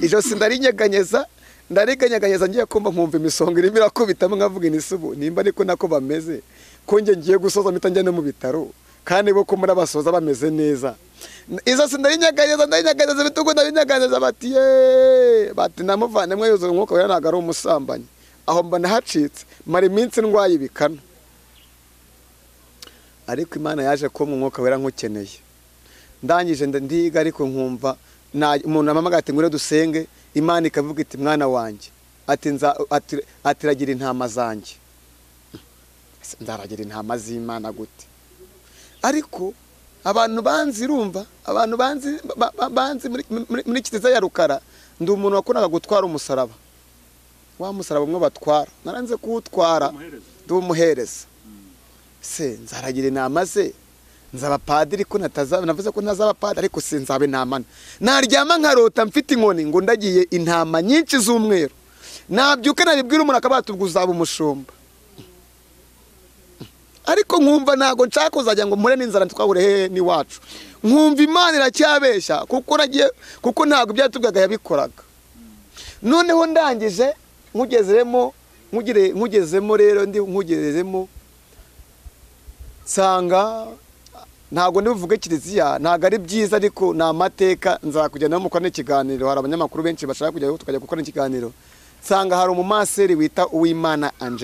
Ijosi ndarinyeganyeza ngiye kumva nkumva imisonga irimo irakubitamo, nkavuga ni subu nimba ariko nako bameze ko ngiye gusoza mpita njya no mu bitaro kandi bo ko muri abasoza bameze neza. Ijosi ndarinyeganyeza ibitugu ndarinyeganyeza, bati namuvane mwe yuzura umwuka wera ntago ari umusambanyi. Aho mba nahacitse mara iminsi ndwaye ibikana, ariko Imana yaje ko mu mwuka wera nkukeneye. Ndangije ndiga ariko nkumva umuntu amamagaye ati ngwino dusenge, Imana ikavuga iti mwana wanjye atiragira intama zanjye. Ndaragira intama z'Imana gute? Ariko abantu banzi urumva, abantu banzi muri Kiliziya ya Rukara ndi umuntu wakundaga gutwara umusaraba. Wa musaraba umwe batwara naranze kuwutwara ndi umuhereza. Se nzaragira intama ze nz'Abapadiri ko navuze ko ntaz'Abapadiri, ariko sinzabe intama. Naryama nkarota mfite inkoni ngo ndagiye intama nyinshi z'umweru, nabyuka nabibwira umuntu akabata ubwo uzaba umushumba. Ariko nkumva ntago nshaka kuzajya ngo mure n'inzara twabure hehe ni wacu. Nkumva Imana iracyabeshya kuko ntago byatubwaga yabikoraga. Noneho ndangije nkugezemo rero ndi nkugezemo nsanga ntabwo ndibuvuge kiliziya ntabwo ari byiza ariko ni amateka nzakujyana mukora n'ikiganiro hari abanyamakuru benshi bashaka kujya tukajya gukora ikiganiro nsanga hari umumaseri wita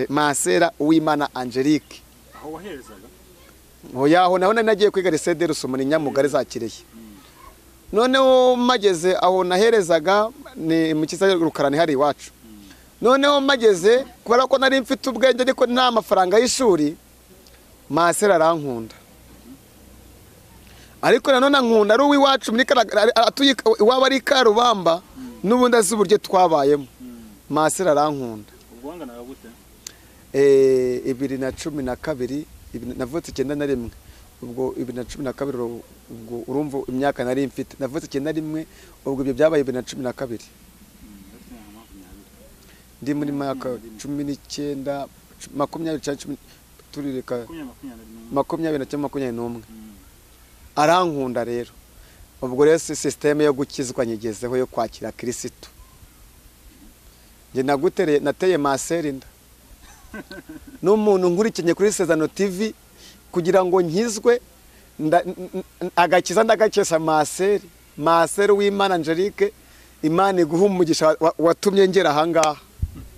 Masera Uwimana Angelique aho waherezaga yaho naho nagiye kwiga lycée Rusumo ni Nyamugari za Kirehe noneho mageze aho naherezaga ni mu kiza rukarani hari iwacu noneho mageze kubera ko nari mfite ubwenge ariko nta mafaranga y'ishuri Masera arankunda ariko nanone nkunda ari uw'iwacu muri iwaba ari Karubamba n'ubundi azi uburyo twabayemo Masera arankunda ubwo wanganaga gute 2012 navutse 91 ubwo 2012 ubwo urumva imyaka nari mfite navutse 91 ubwo ibyo byabaye 2012 ndi muri mwaka 19 20 turireka 20 arankunda rero ubwo rero system yo gukizwa nyigezeho yo kwakira Kristo nge nateye Masera inda n'umuntu nkurikinye kuri ISEZERANO TV kugira ngo nkizwe agakiza ndagakesa Masera Uwimana Angelique Imana iguha umugisha watumye ngera ahangaha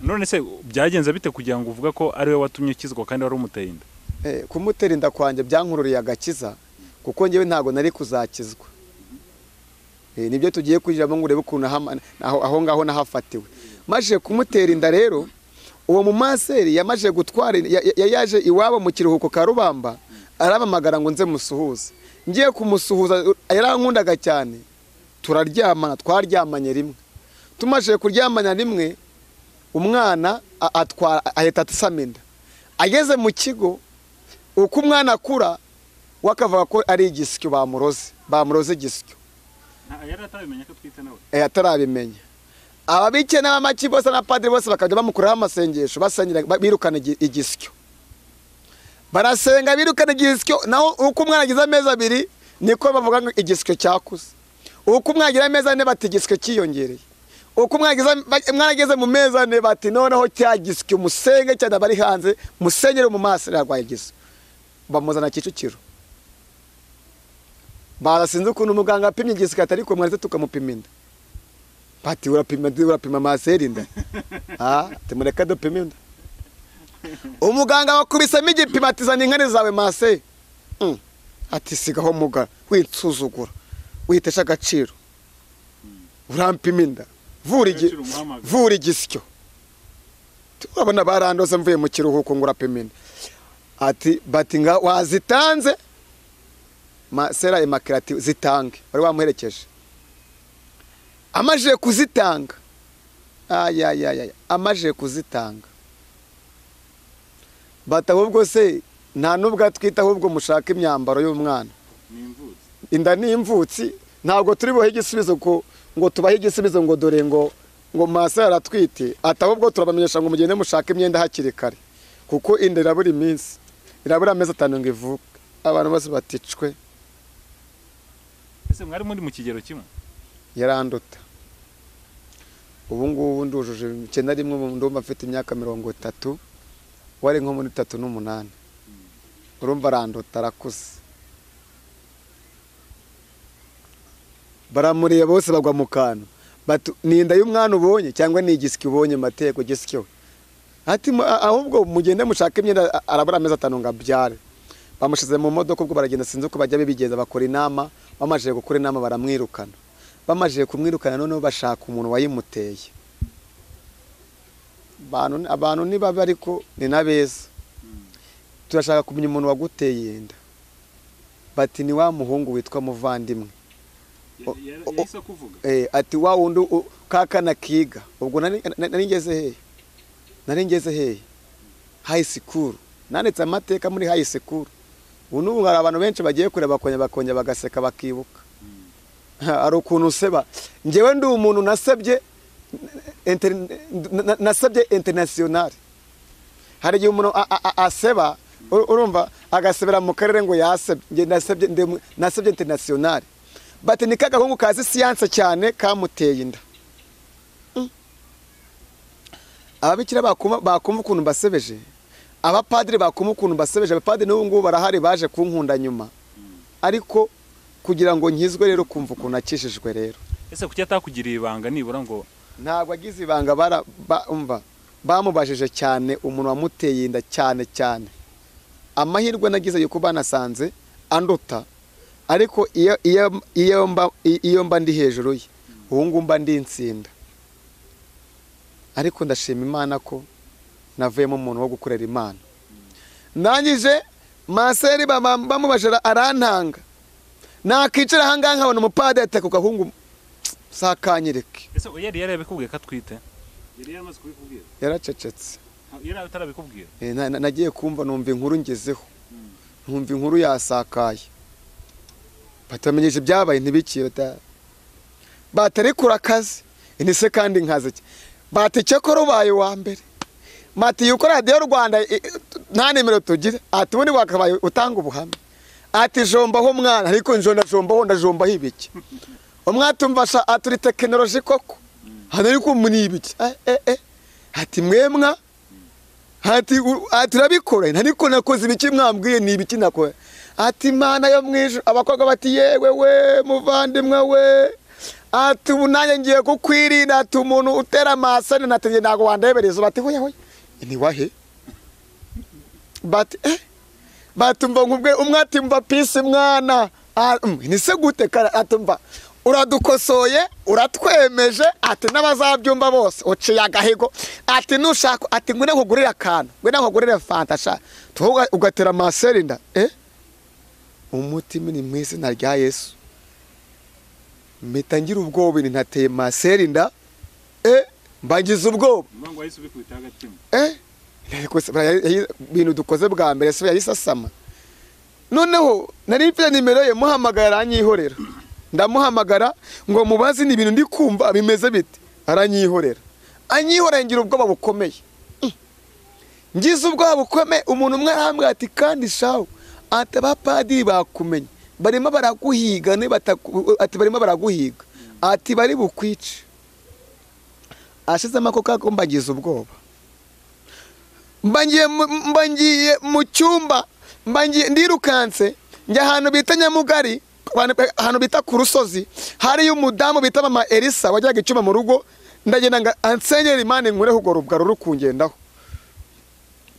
none se byagenze bite kugira ngo uvuga ko ari we watumye ukizwa kandi wari umuteye inda kumutera inda kwanjye byankururiye agakiza kuko ngewe ntago nari kuzakizwa nibyo tugiye kujiramo ngo urebe ukuntu aho ngaho nahafatiwe maje kumutera inda rero uwo mumaseri yamaje gutwara yaje iwabo mu kiruhuko ka Rubamba arabamagara ngo nze musuhuze ngiye kumusuhuza yarankundaga cyane twaryamanye rimwe tumaje kuryamanya rimwe umwana ahita atsama inda ageze mu kigo uko umwana akura wakavuga ko ari igisyo bamuroze igisyo yari atabimenya ko twite nawe atarabimenya ababike n'abamaki bose n'abapadiri bose bakajya bamukuraho amasengesho basenyera birukana igisyo barasenga birukana igisyo naho uko umwana agize amezi 2 niko bavuga ngo igisyo cyakuze uko umwana agira amezi 4 bati igisyo kiyongereye uko umwana ageze mu mezi 4 bati noneho cyagisyo musenge cyane bari hanze musenyere mu maso yarwaye igisyo bamuzana Kicukiro barasinze ukuntu umuganga apimye igisyo ariko mwaretse tukamupima inda bati urapima Masera inda tumureka dupima inda umuganga wakubisemo igipimo atizana inkari zawe Masera ati sigaho muga winsuzugura witesha agaciro urampima inda vura igisyo turabona barandoze mvuye mu kiruhuko ngo urapima inda ati bati nga wazitanze Masera Immaculate zitange wari wamuherekeje amaje kuzitanga amaje kuzitanga bata ahubwo se nta nubwo atwita ahubwo mushaka imyambaro y'umwana inda ni imvutsi ntabwo turi buhe igisubizo ngo tubahe igisubizo ngo dore ngo Masera aratwite atahubwo turabamenyesha ngo mugende mushaka imyenda hakiri kare kuko inda irabura iminsi irabura amezi 5 ngo ivuke abantu bose baticwe ese mwari muri mu kigero kimwe yaranduta ubu ngubu ndujuje 91 ndumva mfite imyaka 30 wari nko muri 38 urumva aranduta arakuze baramuriye bose bagwa mu kantu ninda y'umwana ubonye cyangwa ni igisyo ubonye mateko gisyo ati ahubwo mugende mushaka imyenda arabura amezi 5 ngo abyare bamushize mu modoka ubwo baragenda sinzi uko bajya bibigeza bakora inama bamaje gukora inama baramwirukana bamaje kumwirukana noneho bashaka umuntu wayimuteye abantu ni babi ariko ni nabeza turashaka kumenya umuntu waguteye inda bati ni wa muhungu witwa Muvandimwe yahise kuvuga ati wa wundi kakana kiga ubwo nari ngeze hehe high school nanetse amateka muri high school ubu hari abantu benshi bagiye kureba bakonya bagaseka bakibuka ari ukuntu useba ngewe ndi umuntu nasebye international hari igihe umuntu aseba urumva agasebera mu karere ngo yasebye nasebye international bati ni kagahungu kazi siyanse cyane kamuteye inda ababikira bakumva ukuntu basebeje abapadiri bakuma ukuntu basebeje, abapadiri n'ubu ngubu barahari baje kunkunda nyuma, ariko kugira ngo nkizwe rero kumva ukuntu akishijwe rero. Ese kuki atakugiriye ibanga nibura ngo? Ntabwo agize ibanga, bamubajije cyane umuntu wamuteye inda cyane. Amahirwe nagize yuko banasanze anduta, ariko iyo mba ndi hejuru ye, ubu ngubu mba ndi insinda. Ariko ndashima Imana ko navuyemo umuntu wo gukorera Imana. Ndangije maseri bamubajira arantanga, nakicara ahangaha nkabona umupadiri ati ku gahungu sakanyereke. Ese yari yarabikubwiye ko atwite? Yari yamaze kubikubwira? Yaracecetse. Yari atarabikubwira? Nagiye kumva numva inkuru ngezeho, numva inkuru yasakaye, batamenyesha ibyabaye ntibikiye, batarekura akazi inise kandi nkaze bati cyakora ubaye wa mbere, mati yuko radiyo Rwanda nta nimero tugira, ati ubundi wakabaye utanga ubuhamya, ati jombaho mwana, ariko njombaho ndajombaho ibiki, umwatumvasha aturi tekinoloji koko, hano ariko muri ibiki, ati mwemwa, ati turabikora, ariko nakoze ibiki mwambwiye ni ibiki nakora, ati Imana yo mwijuru. Abakobwa bati yewe we muvandimwe we, ati ubu nanjye ngiye kukwirinda, ati umuntu utera amasani nategeye ntabwo wandebereza, bati hoya ni wahe, bati batumva nkubwe umwe ati mva pisi mwana, ni se gute kara, atumva uradukosoye uratwemeje, ati n'abazabyumva bose uciye agahigo, ati nushaka, ati ngwene nkugurira akantu, ngwene nkugurire fanta sha tuvuga ugatera amaseri nda, umutima ni mu izina rya Yesu mpita ngira ubwoba, ntateye maseri nda, mbagize ubwoba. Mwango Yesu bikubita agatima. Bintu dukoze bwa mbere se yayisasama. Noneho nari mfite nimero ye, muhamagara aranyihorera. Ndamuhamagara ngo mubazi ni ibintu ndi kumva bimeze bite, aranyihorera. Anyihorera ngira ubwoba bukomeye. Ngize ubwoba bukomeye, umuntu umwe arambwira ati kandi shawo, ati abapadiri bakumenye, barimo baraguhiga, ati barimo baraguhiga, ati bari bukwice. Ashizemo ako kako mbagize ubwoba. Mbangiye mu cyumba, ndirukanse njya ahantu bita Nyamugari, ahantu bita ku Rusozi, hari umudamu bita mama Elisa wajyaga icyuma mu rugo, ndagenda nga ansenyera Imana inkureho ubwo rubwa rukungendaho.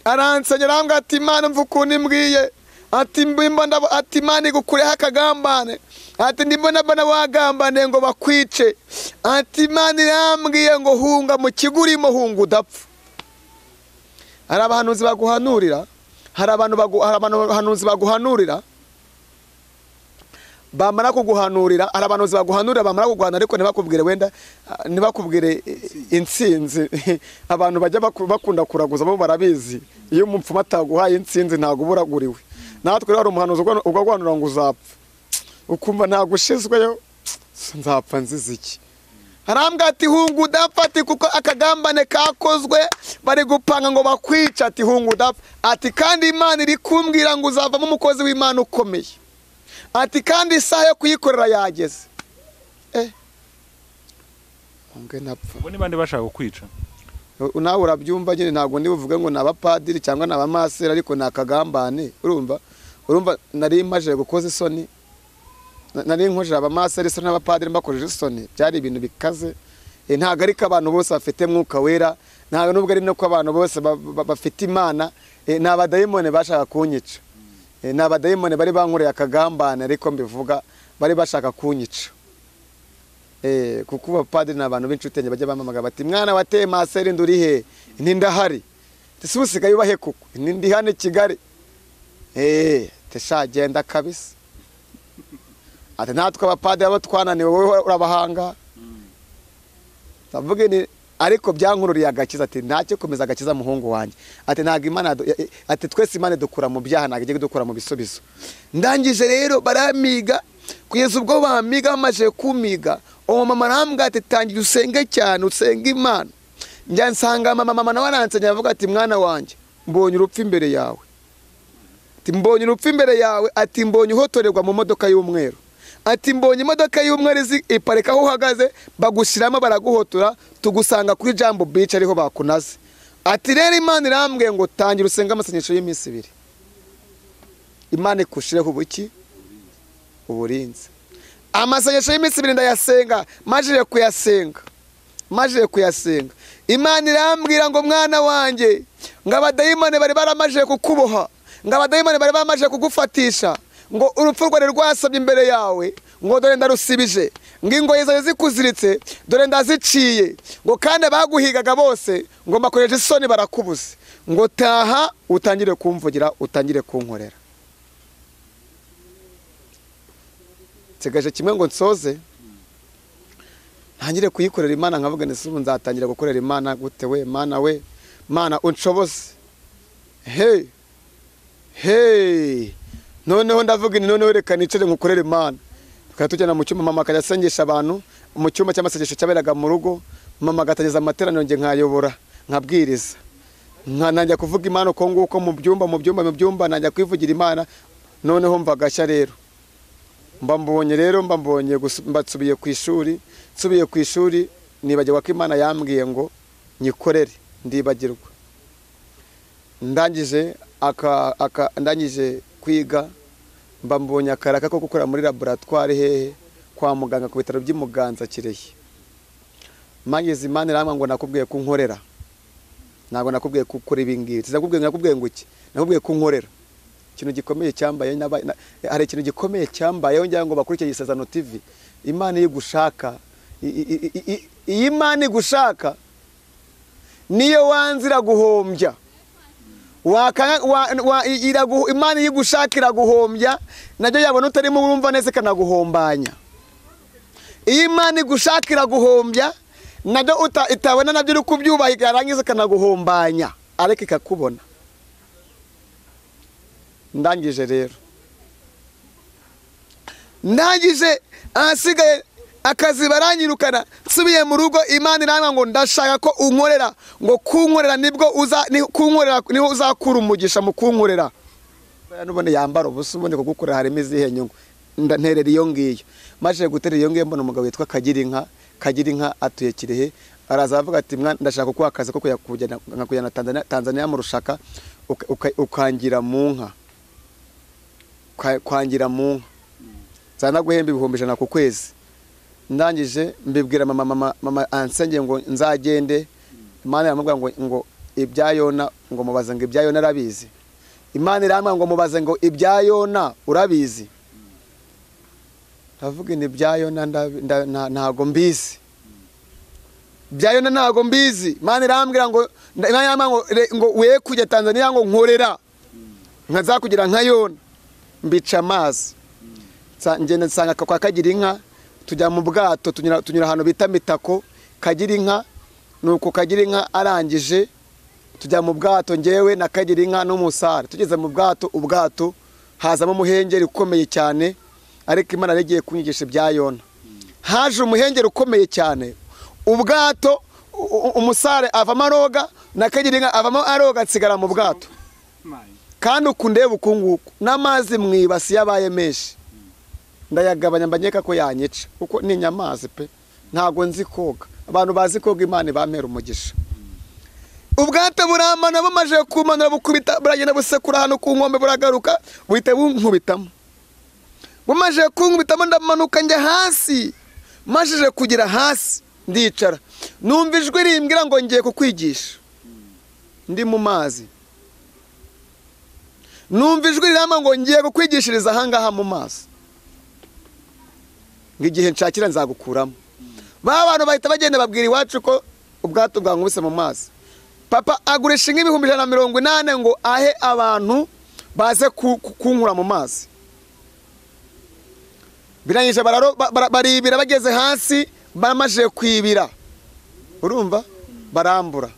Aransenyera ngo ati Imana mva ukuntu imbwiye, ati mbimba ati Imana igukureho akagambane, ati ndibona bana wagambane ngo bakwice, ati Imana irambwiye ngo hunga mu kigurimo, hunga udapfa. Hari abahanuzi baguhanurira, hari abahanuzi baguhanurira, bamara kuguhanurira, hari abahanuzi baguhanurira bamara kuguhanurira, ariko ntibakubwire wenda, ntibakubwire intsinzi. Abantu bajya bakunda kuraguza bo barabizi, iyo umupfumu ataguhaye intsinzi ntago buraguriwe. Natwe rero hari umuhanuzi ugwanura ngo uzapfa, ukumva ntago ushizweyo, nzapfa nzize iki. Harambwa ati hunga udapfa, ati kuko akagambane kakozwe, bari gupanga ngo bakwica, ati hunga udapfa, ati kandi Imana iri kumbwira ngo uzavamo umukozi w'Imana ukomeye, ati kandi isaha yo kuyikorera yageze. Unge napfa. Ubwo ni bande bashaka kukwica? Nawe urabyumva nyine, ntabwo ndi buvuge ngo n'abapadiri cyangwa n'abamasera, ariko nakagambane. Urumva nari maje gukoza isoni, nari nkoje abamasera isoni n'abapadiri mbakojeje isoni, byari ibintu bikaze. Ntago ariko abantu bose bafite mwuka wera, ntago nubwo ari no ko abantu bose bafite Imana, n'abadayimoni bashaka kunyica, n'abadayimoni bari bankoreye akagambane, ariko mbivuga bari bashaka kunyica. Kuko abapadiri n'abantu b'inshuti bajya bamamaga bati mwana wateye maseri nduri he, ndahari, tisusigaye ubahe kuko ndi hano Kigali, teshagenda kabisa, ati natwe abapadiri abo twananiwe wowe urabahanga. Ndavuga ni ariko byankururiye agakiza, ati ntacyo komeza agakiza muhungu wanjye, ati ntago Imana, ati twese Imana dukura mu byaha, ntago igiye dukura mu bisubizo. Ndangije rero baramiga, kugeza ubwo bamiga bamaze kumiga, uwo mama arambwira ati tangira usenge cyane, usenge Imana. Njya nsanga mama nawe aransenya, avuga ati mwana wanjye mbonye urupfu imbere yawe, ati mbonye urupfu imbere yawe, ati mbonye uhotorerwa mu modoka y'umweru, ati mbonye imodoka y'umweru iparika aho uhagaze, bagushyiramo baraguhotora, tugusanga kuri Jambo Beach ariho bakunaze, ati rero Imana irambwiye ngo tangira usenga amasengesho y'iminsi 2 Imana ikushireho ubuki uburinzi. Amasengesho y'iminsi 2 ndayasenga, majije kuyasenga Imana irambwira ngo mwana wanjye ngo abadayimoni bari baramaje kukuboha, ngo abadayimoni bari bamaje kugufatisha, ngo urupfu rwari rwasabye imbere yawe, ngo dore ndarusibije, ngo ingoyi zawe zikuziritse dore ndaziciye, ngo kandi baguhigaga bose ngo makoreje isoni barakubuze, ngo taha utangire kumvugira, utangire kunkorera. Tegaje kimwe ngo nsoze ntangire kuyikorera Imana, nkavuga nti ubu nzatangira gukorera Imana gute we Mana we Mana unshoboze. Noneho ndavuga ni noneho reka nicare ngukorera Imana. Tukaba tujyana mu cyumba, mama akajya asengesha abantu mu cyumba cy'amasengesho cyaberaga mu rugo, mama agatageza amateraniro nge nkayobora nkabwiriza, nkanajya kuvuga Imana uko nguko mu byumba najya kwivugira Imana. Noneho mva gashya rero mbambonye mbasubiye ku ishuri, nsubiye ku ishuri nibagirwa ko Imana yambwiye ngo nyikorere, ndibagirwa. Ndangije kwiga mbambonye akaraka ko gukora muri laboratoire hehe kwa muganga ku bitaro by'Imuganza Kirehe. Mageze Imana irambwa ngo nakubwiye kunkorera, ntabwo nakubwiye gukora ibingibi, nakubwiye ngo iki, nakubwiye kunkorera. Ikintu gikomeye cyambaye, hari ikintu gikomeye cyambaye ngira ngo bakurikiye ISEZERANO TV. Imana igushaka, Imana igushaka niyo wanzira guhombya, Imana yigushakira guhombya najyo yabona utarimo urumva nese kanaguhombanya. Imana igushakira guhombya najyo itabona nabyo uri kubyubaha yarangiza kanaguhombanya areke kakubona. Ndangije rero ahasigaye akazi baranyirukana, nsubiye mu rugo Imana iranga ngo ndashaka ko unkorera, ngo kunkorera niho uzakura umugisha mu kunkorera. Nubone yambara ubusa ubone kugukorera harimo izihe nyungu, nterera iyo ngiyo. Maje guterera iyo ngiyo mbona umugabo witwa Kagirinka atuye Kirehe, araza avuga ati ndashaka kukuha akazi ko kujyana Tanzania mu rushaka ukangira mu nka, zana guhemba 1,100 ku kwezi. Ndangije mbibwira mama ansenge ngo nzagende. Imana iramubwira ngo ibyayona, ngo mubaze ngo ibyayona arabizi. Imana iramubwira ngo mubaze ngo ibyayona urabizi. Ndavuga ni ibyayona ntago mbizi, byayona ntago mbizi. Imana irambwira ngo we kujya Tanzania ngo nkorera nkazakugira nka Yona. Mbica amazi ngenda nsanga kwa Kagirinka, tujya mu bwato tunyura ahantu bita Mitako. Kagirinka nuko Kagirinka arangije tujya mu bwato ngewe na Kagirinka n'umusare. Tugeze mu ubwato hazamo umuhengeri ukomeye cyane, ariko Imana yagiye kunyigisha ibya Yona. Haje umuhengeri ukomeye cyane, ubwato umusare avamo aroga na Kagirinka avamo aroga, nsigara mu bwato. Kandi ukundeba ukunguku n'amazi mwibasi yabaye menshi, ndayagabanya mbanyeka ko yanyica kuko ni nyamazi pe, ntago nzi koga. Abantu bazi koga Imana bampera umugisha. Ubwato buramana bumaje kumanura bukubita buragenda busekura hano ku nkombe buragaruka buhite bunkubitamo. Bumaje kunkubitamo ndamanuka njye hasi, majije kugira hasi ndicara, numva ijwi rimbwira ngo ngiye kukwigisha. Ndi mu mazi numva ijwi rirama ngo ngiye kukwigishiriza ahangaha mu mazi, ngigihe nshakira nzagukuramo. Abantu bahita bagenda babwira iwacu ko ubwato bwankubise mu mazi. Papa agurisha inka 180 ngo ahe abantu baze kunkura mu mazi. Birangije baribira, bageze hasi bamaje kwibira, urumva barambura.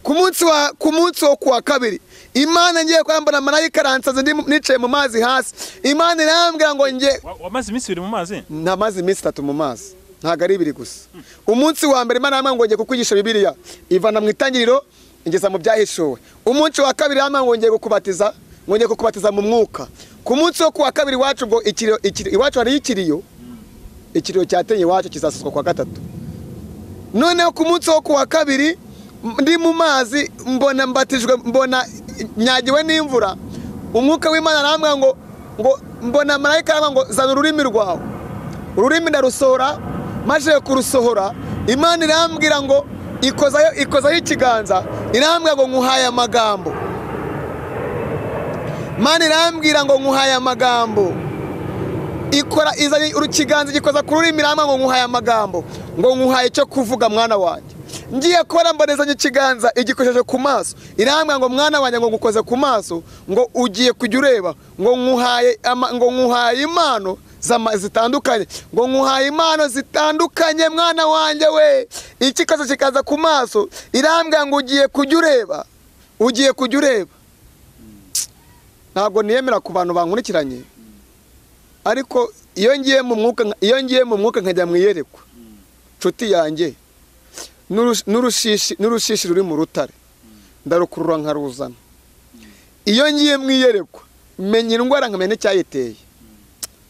Ku munsi wo kuwa kabiri Imana ngiye kwambara marayika aransaza nicaye mu mazi hasi. Imana irambwira ngo ngiye wamaze iminsi 2 mu mazi. Namaze iminsi 3 mu mazi, ntago ari 2 gusa. Umunsi wa mbere Imana yambwira ngo ngiye kukwigisha Bibiliya ivana mu itangiriro ingeza mu byahishuwe. Umunsi wa kabiri yambwira ngo ngiye kukubatiza mu mwuka. Ku munsi wo kuwa kabiri wacu ngo iwacu hari ikiriyo cyateye iwacu kizasuswa kwa 3. Noneho ku munsi wo kuwa kabiri ndi mu mazi mbona mbatijwe, mbona nyagiwe n'imvura, umwuka w'Imana arambwira ngo mbona marayika arambwira ngo zana ururimi rwawe. Ururimi ndarusohora, maze kurusohora Imana irambwira ngo ikozaho ikiganza, irambwira ngo nkuhaye amagambo. Imana irambwira ngo nkuhaye amagambo, ikora izanye urukiganza gikoza ku rurimi, irambwira ngo nkuhaye amagambo, ngo nkuhaye cyo kuvuga mwana wanjye. Ngiye kora mbonezanye ikiganza igikojeje ku maso, irambwira ngo mwana wanjye ngo ngukoze ku maso, ngo ugiye kujya ureba, ngo nkuhaye impano zitandukanye, ngo nkuhaye impano zitandukanye mwana wanjye we. Ikikoze kikaza ku maso, irambwira ngo ugiye kujya ureba, ugiye kujya ureba. Ntabwo niyemera ku bantu bankurikiranye, ariko iyo ngiye mu mwuka nkajya mwiyerekwa, nshuti yanjye, n'urushishi ruri mu rutare ndarukurura nkaruzana. Iyo ngiye mwiyerekwa menya indwara nkamenya n'icyayiteye,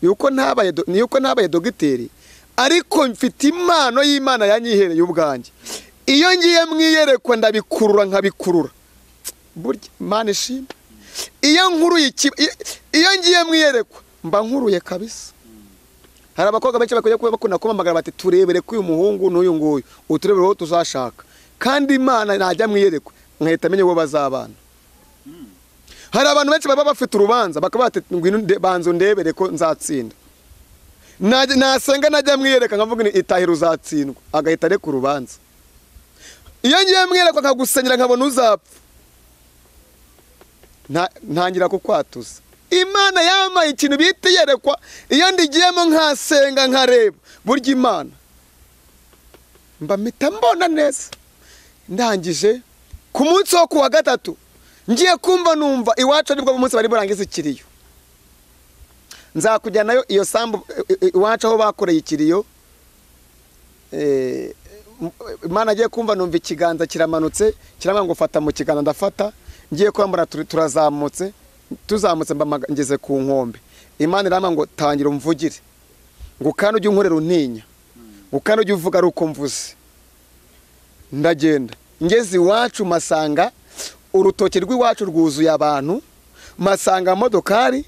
yuko ntabaye dogiteri, ariko mfite impano y'Imana yanyihereye ubwanjye. Iyo ngiye mwiyerekwa ndabikurura nkabikurura, burya Imana ishimwe. Iyo ngiye mwiyerekwa mba nkuruye kabisa. Hari abakobwa benshi bakunda kumamagara bati turebere ko uyu muhungu n'uyu nguyu, uturebere aho tuzashaka, kandi Imana najya mwiyerekwa nkahita menya uwo bazabana. Hari abantu benshi baba bafite urubanza bakaba bati ngwino banzo ndebere ko nzatsinda, nasenga najya mwiyereka nkavuga ni itahira uzatsindwa, agahita areka urubanza. Iyo ngiye mwiyerekwa nkagusenyera nkabona uzapfa, ntangira kukwatuza. Imana yamaye ikintu bita yerekwa, iyo ndigiyemo nkasenga nkareba, burya Imana mba mpita mbona neza. Ndangije ku munsi wo kuwa gatatu ngiye kumva numva iwacu nibwo umunsi bari burangiza ikiriyo, nzakujyanayo iyo sambu iwacu aho bakoreye ikiriyo. Imana agiye kumva numva ikiganza kiramanutse, kirambwira ngo fata mu kiganza, ndafata. Ngiye kwambara turazamutse, tuzamutse ngeze ku nkombe. Imana irambwira ngo tangira umvugire, ngo kandi ujye unkorera untinya, ngo kandi ujye uvuga ari uko mvuze. Ndagenda ngeze iwacu masanga urutoki rw'iwacu rwuzuye abantu, masanga modokari,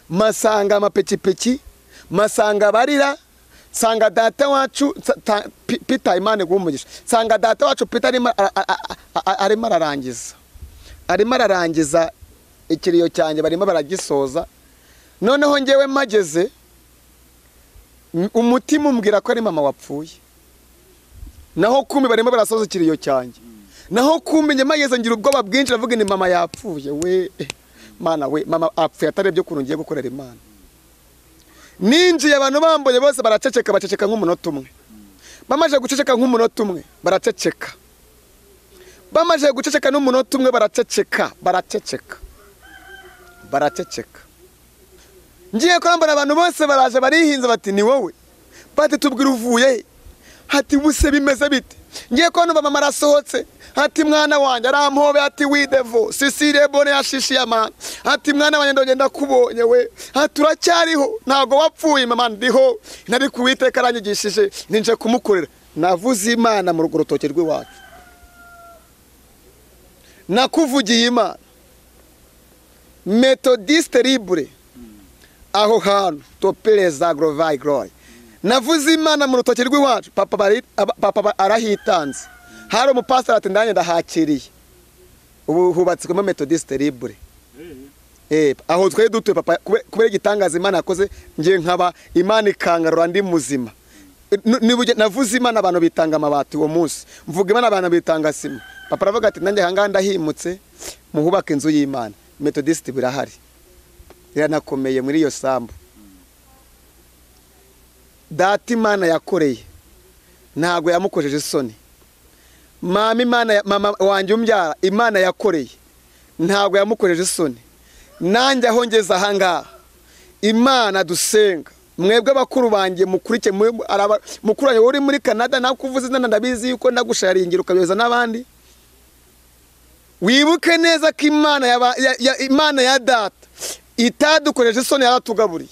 masanga amapekipeki, masanga barira, sanga data wacu Peter, Imana igumugisha, sanga data wacu Peter arimo ararangiza ikiriyo cyanjye, barimo baragisoza. Noneho ngewe mageze, umutima umbwira ko ari mama wapfuye, naho kumbe barimo barasoza ikiriyo cyanjye. Naho kumbe mageze ngira ubwoba bwinshi, navuga ni mama yapfuye we, Mana we, mama apfuye atarebye ukuntu ngiye gukorera Imana. Ninjiye abantu bambonye bose baraceceka, baceceka nk'umunota umwe. Bamaje guceceka nk'umunota umwe baraceceka, bamaje guceceka n'umunota umwe baraceceka. Ngiye kurambara abantu bose baraje barihinze bati ni wowe, bati tubwira uvuye, hati buse bimeze bite. Ngiye kubona mama arasohotse, hati mwana wanjye arampobe, hati widevo Sisire bone yashishiye amana, hati mwana wanjye ndogenda kubonye we, hati uracyariho ntago wapfuye mama, ndiho nari kuwiteka aranyigishije ninje kumukorera. Navuze Imana mu rutoki rw'iwacu, nakuvugiye Imana. Methodiste libre aho hantu topeleza grovai glory. Navuze Imana mu rutoki rw'iwacu, papa arahitanze. Hari umupastor ati ndanye ndahakiriye, ubu hubatswe Methodiste libre. Aho twe dutuye papa, kubera igitangaza Imana yakoze, ngiye nkaba Imana ikangarura ndi muzima. Navuze Imana abantu bitanga amabati uwo munsi, mvuga Imana abantu bitanga sima. Papa aravuga ati nanjye hanga ndahimutse, muhubaka inzu y'Imana. Methodiste birahari, iranakomeye muri iyo sambu. Data Imana yakoreye ntago yamukojeje isoni. Mama wanjye umbyara Imana yakoreye ntago yamukojeje isoni. Nanjye aho ngeze ahangaha Imana dusenga, mwebwe bakuru banjye mukurike, mukuranye uri muri Canada nakuvuze izina ndabizi yuko nagusharingira ukayoza n'abandi. Wibuke neza ko Imana ya data itadukojeje isoni, yaratugaburiye.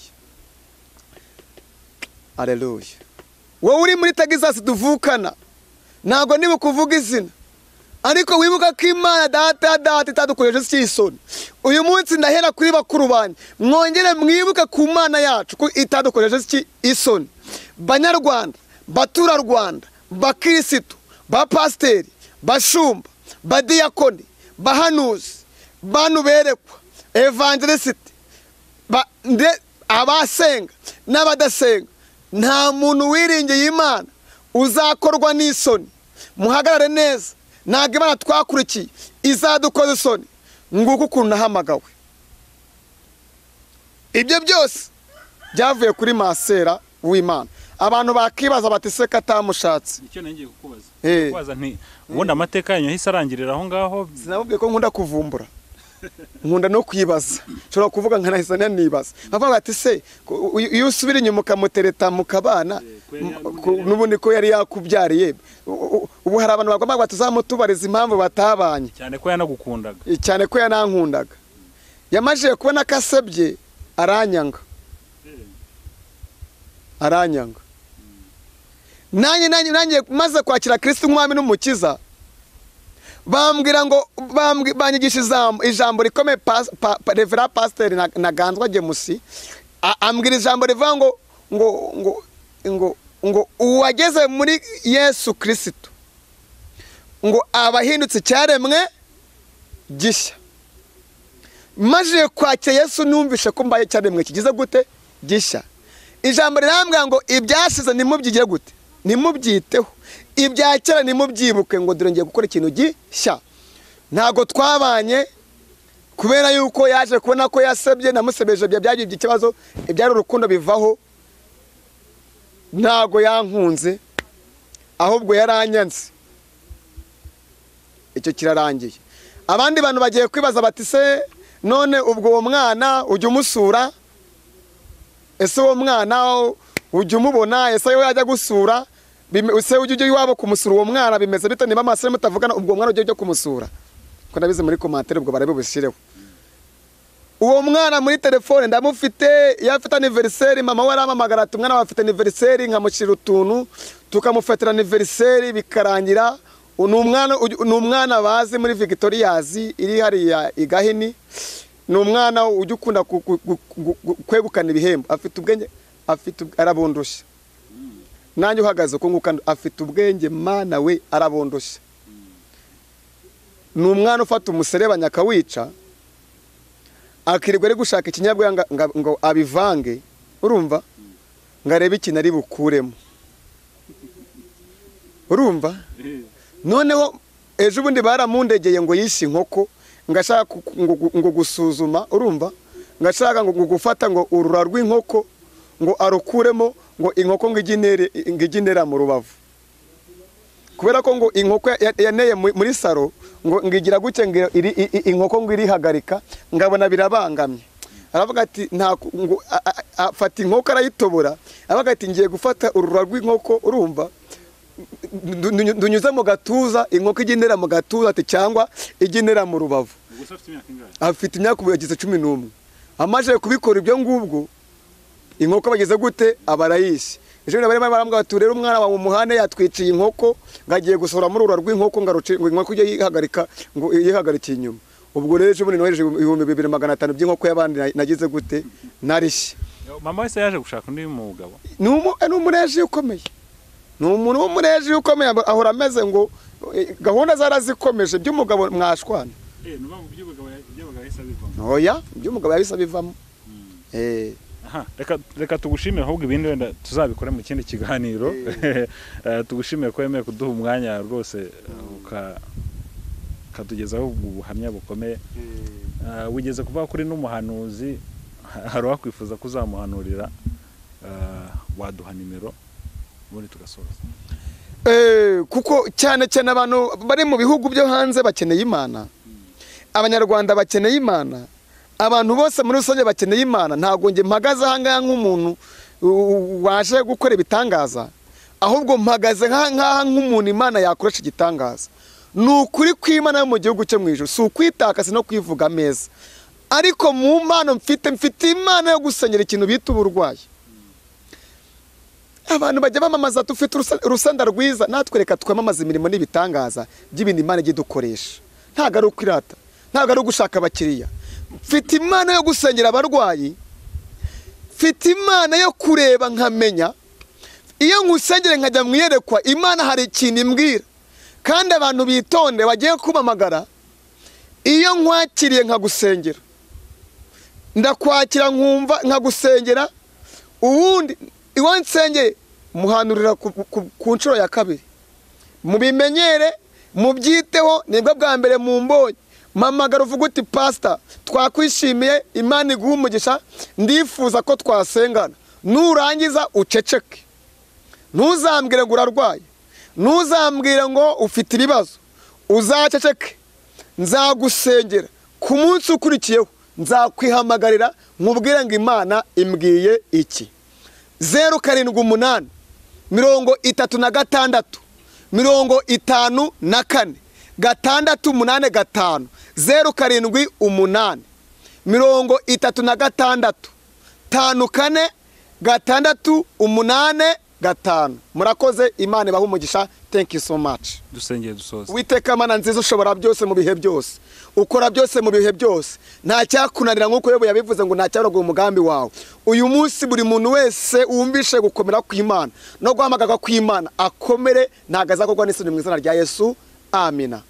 Haleluya. Wowe uri muri Texas duvukana, ntago niba kuvuga izina, ariko wibuka ko Imana data itadukoresheje cy'isoni. Uyu munsi ndahera kuri bakuru banyu, mwongere mwibuke ku Mana yacu ko itadukoresheje cy'isoni. Banyarwanda, batura Rwanda, bakirisitu, bapasiteri, bashumba, badiyakoni, bahanuzi, bantu berekwa, evangelisiti, abasenga n'abadasenga, nta muntu wiringiye Imana uzakorwa n'isoni. Muhagarare neza, ntabwo Imana twakurikiye izadukoza isoni. Nguko ukuntu nahamagawe. Ibyo byose byavuye kuri masera w'Imana. Abantu bakibaza bati se katamushatse. Icyo ngiye kukubaza. Kubaza nti ubundi amateka yanyu yahise arangirira aho ngaho. Sinabubwiye ko nkunda kuvumbura. Nkunda no kwibaza. Nshobora kuvuga nkanahise nibaza. Bavuga bati se iyo usubira inyuma ukamutereta mukabana n'ubundi ko yari yakubyariye. Ubu hari abantu bagomba batuzamutubariza impamvu batabanye. Cyane ko yanagukundaga. Cyane ko yanankundaga. Yamaje kubona kasebye aranyanga. Aranyanga. Nanjye maze kwakira Kristo umwami n'umukiza, bambwira ngo banyigisha ijambo rikomeye Reverend Pastor Naganzwa Gemusi, ambwira ijambo rivuga ngo uwageze muri Yesu Kristo ngo abahindutse cyaremwe gishya. Maje kwakira Yesu numvishe ko mbaye cyaremwe kigize gute gishya. Ijambo rirambwira ngo ibyashize nimubyigire gute, nimubyiteho, ibya kera nimubyibuke, ngo dore ngiye gukora ikintu gishya. Ntago twabanye kubera yuko yaje kubona ko yasebye, namusebeje byagiye ikibazo, ibyari urukundo bivaho. Ntago yankunze, ahubwo yaranyanze. Icyo kirarangiye. Abandi bantu bagiye kwibaza bati se none ubwo uwo mwana ujya umusura? Ese uwo mwana ujya umubona? Ese yo yajya gusura? Ese ujya iwabo kumusura uwo mwana bimeze bite? Niba amasere mutavugana ubwo mwana ujya kumusura? Ko nabize muri commentaire ubwo barabibushireho. Uwo mwana muri telefone ndamufite, yafite anniversaire, mama we arampamagara ati umwana wafite anniversaire, nkamushira utuntu tukamufatira anniversaire bikarangira. Ni umwana bazi muri Victoria's iri hariya igahini. Ni umwana ujya ukunda kwegukana ibihembo, afite ubwenge, arabondosha. Nanjye uhagaze ko nguka afite ubwenge, Mana we arabondosha. Ni umwana ufata umuserebanya akawica, akirirwa ari gushaka ikinyabwa ngo abivange, urumva, ngarebe ikintu ari bukuremo, urumva. Noneho ejo bundi baramundegeye ngo yishe inkoko, ngashaka ngo gusuzuma, urumva, ngashaka ngo gufata ngo urura rw'inkoko ngo arukuremo, ngo inkoko ngo iginera mu rubavu. Kubera ko ngo inkoko yaneye muri saro, ngo ngigira guke ngo inkoko ngo irihagarika, ngabona birabangamye. Aravuga ati ngo afata inkoko arayitobora, aravuga ati ngiye gufata urura rw'inkoko, urumva, dunyuze mu gatuza, inkoko iginera mu gatuza, ati cyangwa iginera mu rubavu. Afite imyaka yagize 11. Amaje kubikora ibyo ngubwo, inkoko bageze gute abarayisi. Ejo bari barambwa bati rero umwana wa umuhane yatwiciye inkoko, ngagiye gusora muri urura rw'inkoko ngo inkoko ije yihagarika, ngo yihagarikiye inyuma. Ubwo rero ejo bundi nohereje 2500 by'inkoko y'abandi nagize gute narishe. Mama wese yaje gushaka undi mugabo. Ni umureji ukomeye. Ni umuntu w'umureji ukomeye, ahora ameze ngo gahunda zarazikomeje by'umugabo mwashwana. Nuba mu by'umugabo yahise abivamo. Oya, by'umugabo yahise abivamo. Reka tugushimire, ahubwo ibindi wenda tuzabikora mu kindi kiganiro. Tugushimire ko yemeye kuduha umwanya rwose ukatugezaho ubuhamya bukomeye. Wigeze kuvuga kuri n'umuhanuzi, hari wakwifuza kuzamuhanurira, waduha nimero ubundi tugasoza. Kuko cyane cyane abantu bari mu bihugu byo hanze bakeneye Imana, Abanyarwanda bakeneye Imana, abantu bose muri rusange bakeneye Imana. Ntago nge mpagaze hanga nk'umuntu waje gukora ibitangaza, ahubwo mpagaze nk'umuntu Imana yakoresha igitangaza. Nukuri kw'Imana yo mu gihugu cyo mwijuru, si ukwitaka no kwivuga meza, ariko mu mpano mfite Imana yo gusenyera ikintu bita uburwayi. abantu bajya bamamaza dufite urusenda rwiza, natwe reka twamamaza imirimo n'ibitangaza by'ibintu Imana ijya idukoresha. Ntabwo ari ukwirata, ntabwo ari ugushaka abakiriya. Mfite Imana yo gusengera abarwayi, mfite Imana yo kureba nkamenya. Iyo nkusengere nkajya mwiyerekwa, Imana hari ikintu imbwira. Kandi abantu bitonde bagiye kubamagara, iyo nkwakiriye nkagusengera, ndakwakira nkumva nkagusengera, ubundi iwo nsengeye muhanurira ku nshuro ya kabiri. Mubimenyere, mubyiteho, nibwo bwa mbere mumbonye. Mamagara uvuga uti pastor, twakwishimiye, Imana iguha umugisha, ndifuza ko twasengana. Nurangiza uceceke. Ntuzambwire ngo urarwaye, ntuzambwire ngo ufite ibibazo. Uzaceceke, nzagusengera. Ku munsi ukurikiyeho nzakwihamagarira nkubwire ngo Imana imbwiye iki. 078 36 54 685 078 36 54 685. Murakoze, Imana ibahe umugisha. Thank you so much. Dusengeye dusoze. Witeka Mana nziza, ushobora byose mu bihe byose, ukora byose mu bihe byose, nta cyakunanira nk'uko Yobu yabivuze ngo nta cyarogoye umugambi wawe. Uyu munsi buri muntu wese wumvishe gukomera kw'Imana no guhamagarwa kw'Imana akomere, ntagaza kugwa n'isoni mu izina rya Yesu. Amina.